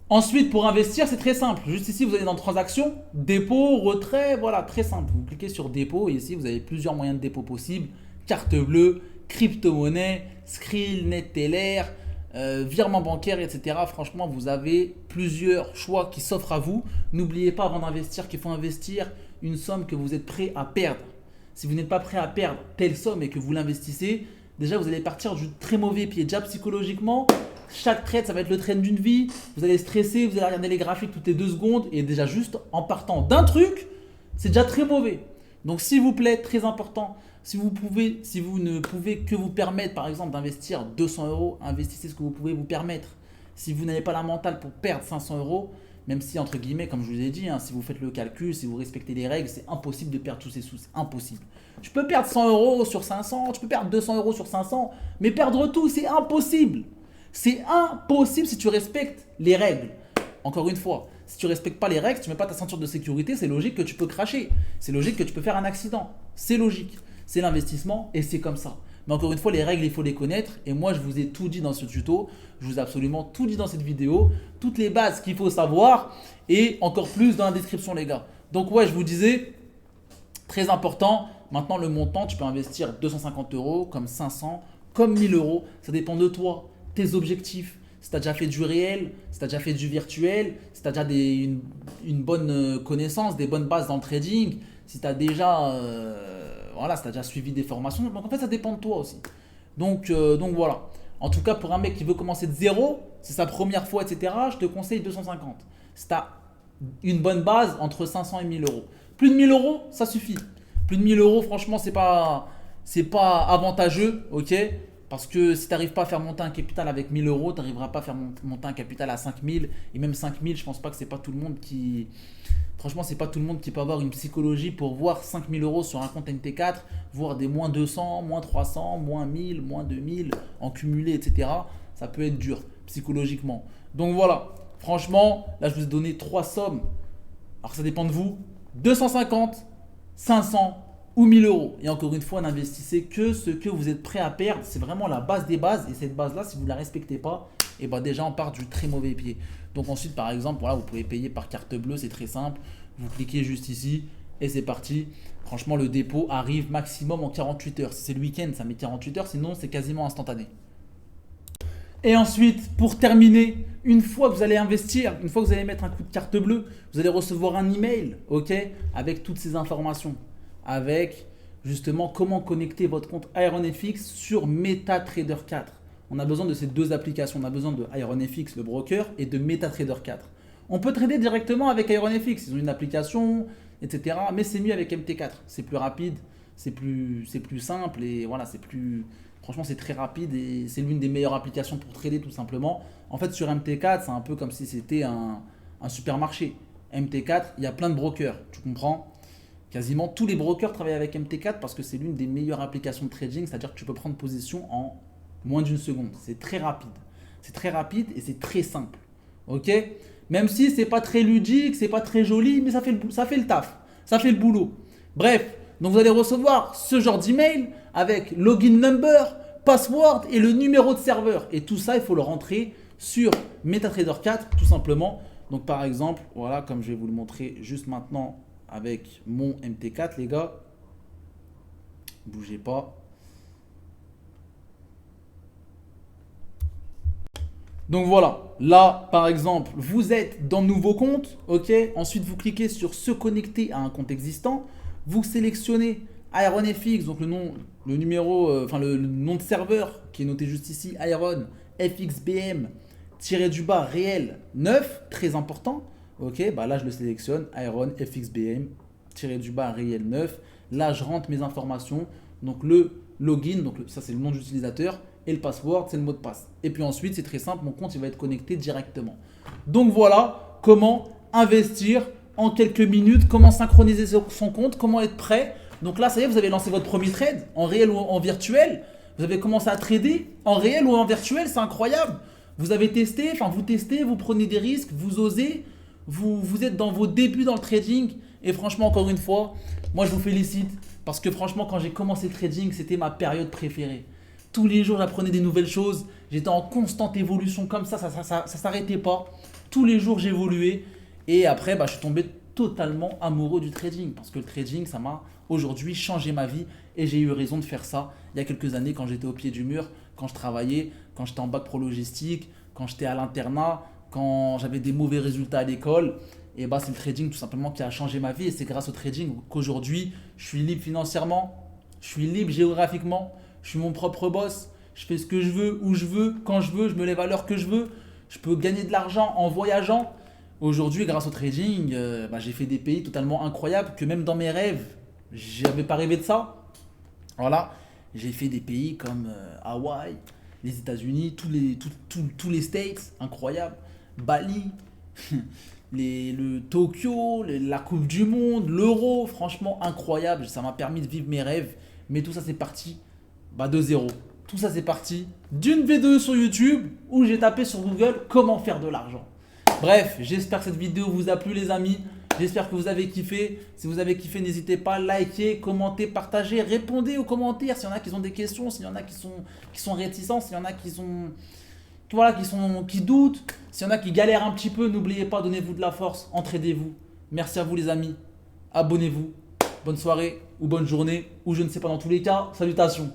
Ensuite, pour investir, c'est très simple. Juste ici, vous allez dans transactions, dépôt, retrait, voilà, très simple. Vous cliquez sur dépôt et ici, vous avez plusieurs moyens de dépôt possibles. Carte bleue, crypto-monnaie, Skrill, NetTeller, virement bancaire, etc. Franchement, vous avez plusieurs choix qui s'offrent à vous. N'oubliez pas avant d'investir qu'il faut investir une somme que vous êtes prêt à perdre. Si vous n'êtes pas prêt à perdre telle somme et que vous l'investissez, déjà vous allez partir du très mauvais pied. Déjà psychologiquement, chaque trade, ça va être le trade d'une vie. Vous allez stresser, vous allez regarder les graphiques toutes les 2 secondes. Et déjà juste en partant d'un truc, c'est déjà très mauvais. Donc s'il vous plaît, très important, si vous ne pouvez que vous permettre par exemple d'investir 200 euros, investissez ce que vous pouvez vous permettre. Si vous n'avez pas la mentale pour perdre 500 euros, même si entre guillemets, comme je vous ai dit, si vous faites le calcul, si vous respectez les règles, c'est impossible de perdre tous ces sous, c'est impossible. Tu peux perdre 100 euros sur 500, tu peux perdre 200 euros sur 500, mais perdre tout, c'est impossible. C'est impossible si tu respectes les règles. Encore une fois, si tu ne respectes pas les règles, si tu ne mets pas ta ceinture de sécurité, c'est logique que tu peux cracher. C'est logique que tu peux faire un accident. C'est logique. C'est l'investissement et c'est comme ça. Mais encore une fois, les règles, il faut les connaître. Et moi, je vous ai tout dit dans ce tuto. Je vous ai absolument tout dit dans cette vidéo. Toutes les bases qu'il faut savoir et encore plus dans la description, les gars. Donc ouais, je vous disais, très important. Maintenant, le montant, tu peux investir 250 euros, comme 500, comme 1000 euros. Ça dépend de toi, tes objectifs. Si tu as déjà fait du réel, si tu as déjà fait du virtuel, si tu as déjà une bonne connaissance, des bonnes bases dans le trading, si tu as déjà, si tu as déjà suivi des formations. Donc en fait, ça dépend de toi aussi. Donc voilà. En tout cas, pour un mec qui veut commencer de zéro, c'est sa première fois, etc., je te conseille 250. Si tu as une bonne base, entre 500 et 1000 euros. Plus de 1000 euros, ça suffit. Plus de 1000 euros, franchement, c'est pas avantageux, ok? Parce que si tu n'arrives pas à faire monter un capital avec 1000 euros, tu n'arriveras pas à faire monter un capital à 5000. Et même 5000, je pense pas que c'est pas tout le monde qui. Franchement, c'est pas tout le monde qui peut avoir une psychologie pour voir 5000 euros sur un compte MT4, voir des moins 200, moins 300, moins 1000, moins 2000 en cumulé, etc. Ça peut être dur psychologiquement. Donc voilà, franchement, là je vous ai donné 3 sommes. Alors ça dépend de vous. 250, 500 ou 1000 euros. Et encore une fois, n'investissez que ce que vous êtes prêt à perdre. C'est vraiment la base des bases. Et cette base-là, si vous ne la respectez pas, et ben déjà on part du très mauvais pied. Donc ensuite, par exemple, voilà, vous pouvez payer par carte bleue, c'est très simple. Vous cliquez juste ici et c'est parti. Franchement, le dépôt arrive maximum en 48 heures. Si c'est le week-end, ça met 48 heures. Sinon, c'est quasiment instantané. Et ensuite, pour terminer, une fois que vous allez investir, une fois que vous allez mettre un coup de carte bleue, vous allez recevoir un email, ok, avec toutes ces informations. Avec justement comment connecter votre compte IronFX sur MetaTrader 4. On a besoin de ces deux applications. On a besoin de IronFX, le broker, et de MetaTrader 4. On peut trader directement avec IronFX. Ils ont une application, etc. Mais c'est mieux avec MT4. C'est plus rapide, c'est plus simple et voilà, franchement, c'est très rapide et c'est l'une des meilleures applications pour trader tout simplement. En fait, sur MT4, c'est un peu comme si c'était un supermarché. MT4, il y a plein de brokers, tu comprends ? Quasiment tous les brokers travaillent avec MT4 parce que c'est l'une des meilleures applications de trading, c'est-à-dire que tu peux prendre position en moins d'une seconde. C'est très rapide. C'est très rapide et c'est très simple. Ok ? Même si c'est pas très ludique, c'est pas très joli, mais ça fait le taf. Ça fait le boulot. Bref, donc vous allez recevoir ce genre d'email avec login number, password et le numéro de serveur. Et tout ça, il faut le rentrer sur MetaTrader 4 tout simplement. Donc par exemple, voilà, comme je vais vous le montrer juste maintenant avec mon MT4, les gars. Bougez pas. Donc voilà, là par exemple, vous êtes dans nouveau compte, ok. Ensuite, vous cliquez sur se connecter à un compte existant. Vous sélectionnez IronFX, donc le nom de serveur qui est noté juste ici, Iron FXBM réel 9, très important. Ok, bah là je le sélectionne, Iron FXBM réel 9. Là je rentre mes informations, donc le login, donc ça c'est le nom de l'utilisateur, et le password c'est le mot de passe. Et puis ensuite c'est très simple, mon compte il va être connecté directement. Donc voilà comment investir en quelques minutes, comment synchroniser son compte, comment être prêt. Donc là ça y est, vous avez lancé votre premier trade en réel ou en virtuel. Vous avez commencé à trader en réel ou en virtuel, c'est incroyable. Vous avez testé, vous testez, vous prenez des risques, vous osez, vous êtes dans vos débuts dans le trading. Et franchement, encore une fois, moi je vous félicite parce que franchement, quand j'ai commencé le trading, c'était ma période préférée. Tous les jours, j'apprenais des nouvelles choses. J'étais en constante évolution comme ça s'arrêtait pas. Tous les jours, j'évoluais. Et après, je suis tombé totalement amoureux du trading parce que le trading, ça m'a aujourd'hui changé ma vie et j'ai eu raison de faire ça il y a quelques années quand j'étais au pied du mur, quand je travaillais, quand j'étais en bac pro logistique, quand j'étais à l'internat, quand j'avais des mauvais résultats à l'école. Et c'est le trading tout simplement qui a changé ma vie et c'est grâce au trading qu'aujourd'hui je suis libre financièrement, je suis libre géographiquement, je suis mon propre boss, je fais ce que je veux, où je veux, quand je veux, je me lève à l'heure que je veux, je peux gagner de l'argent en voyageant. Aujourd'hui, grâce au trading, j'ai fait des pays totalement incroyables que même dans mes rêves, j'avais pas rêvé de ça. Voilà, j'ai fait des pays comme Hawaï, les États-Unis, tous les States, incroyable. Bali, le Tokyo, la Coupe du Monde, l'Euro, franchement incroyable. Ça m'a permis de vivre mes rêves. Mais tout ça, c'est parti de zéro. Tout ça, c'est parti d'une vidéo sur YouTube où j'ai tapé sur Google comment faire de l'argent. Bref, j'espère que cette vidéo vous a plu, les amis. J'espère que vous avez kiffé. Si vous avez kiffé, n'hésitez pas à liker, commenter, partager, répondez aux commentaires. S'il y en a qui ont des questions, s'il y en a qui sont réticents, s'il y en a qui doutent, s'il y en a qui galèrent un petit peu, n'oubliez pas, donnez-vous de la force, entraidez-vous. Merci à vous, les amis. Abonnez-vous. Bonne soirée ou bonne journée ou je ne sais pas, dans tous les cas. Salutations.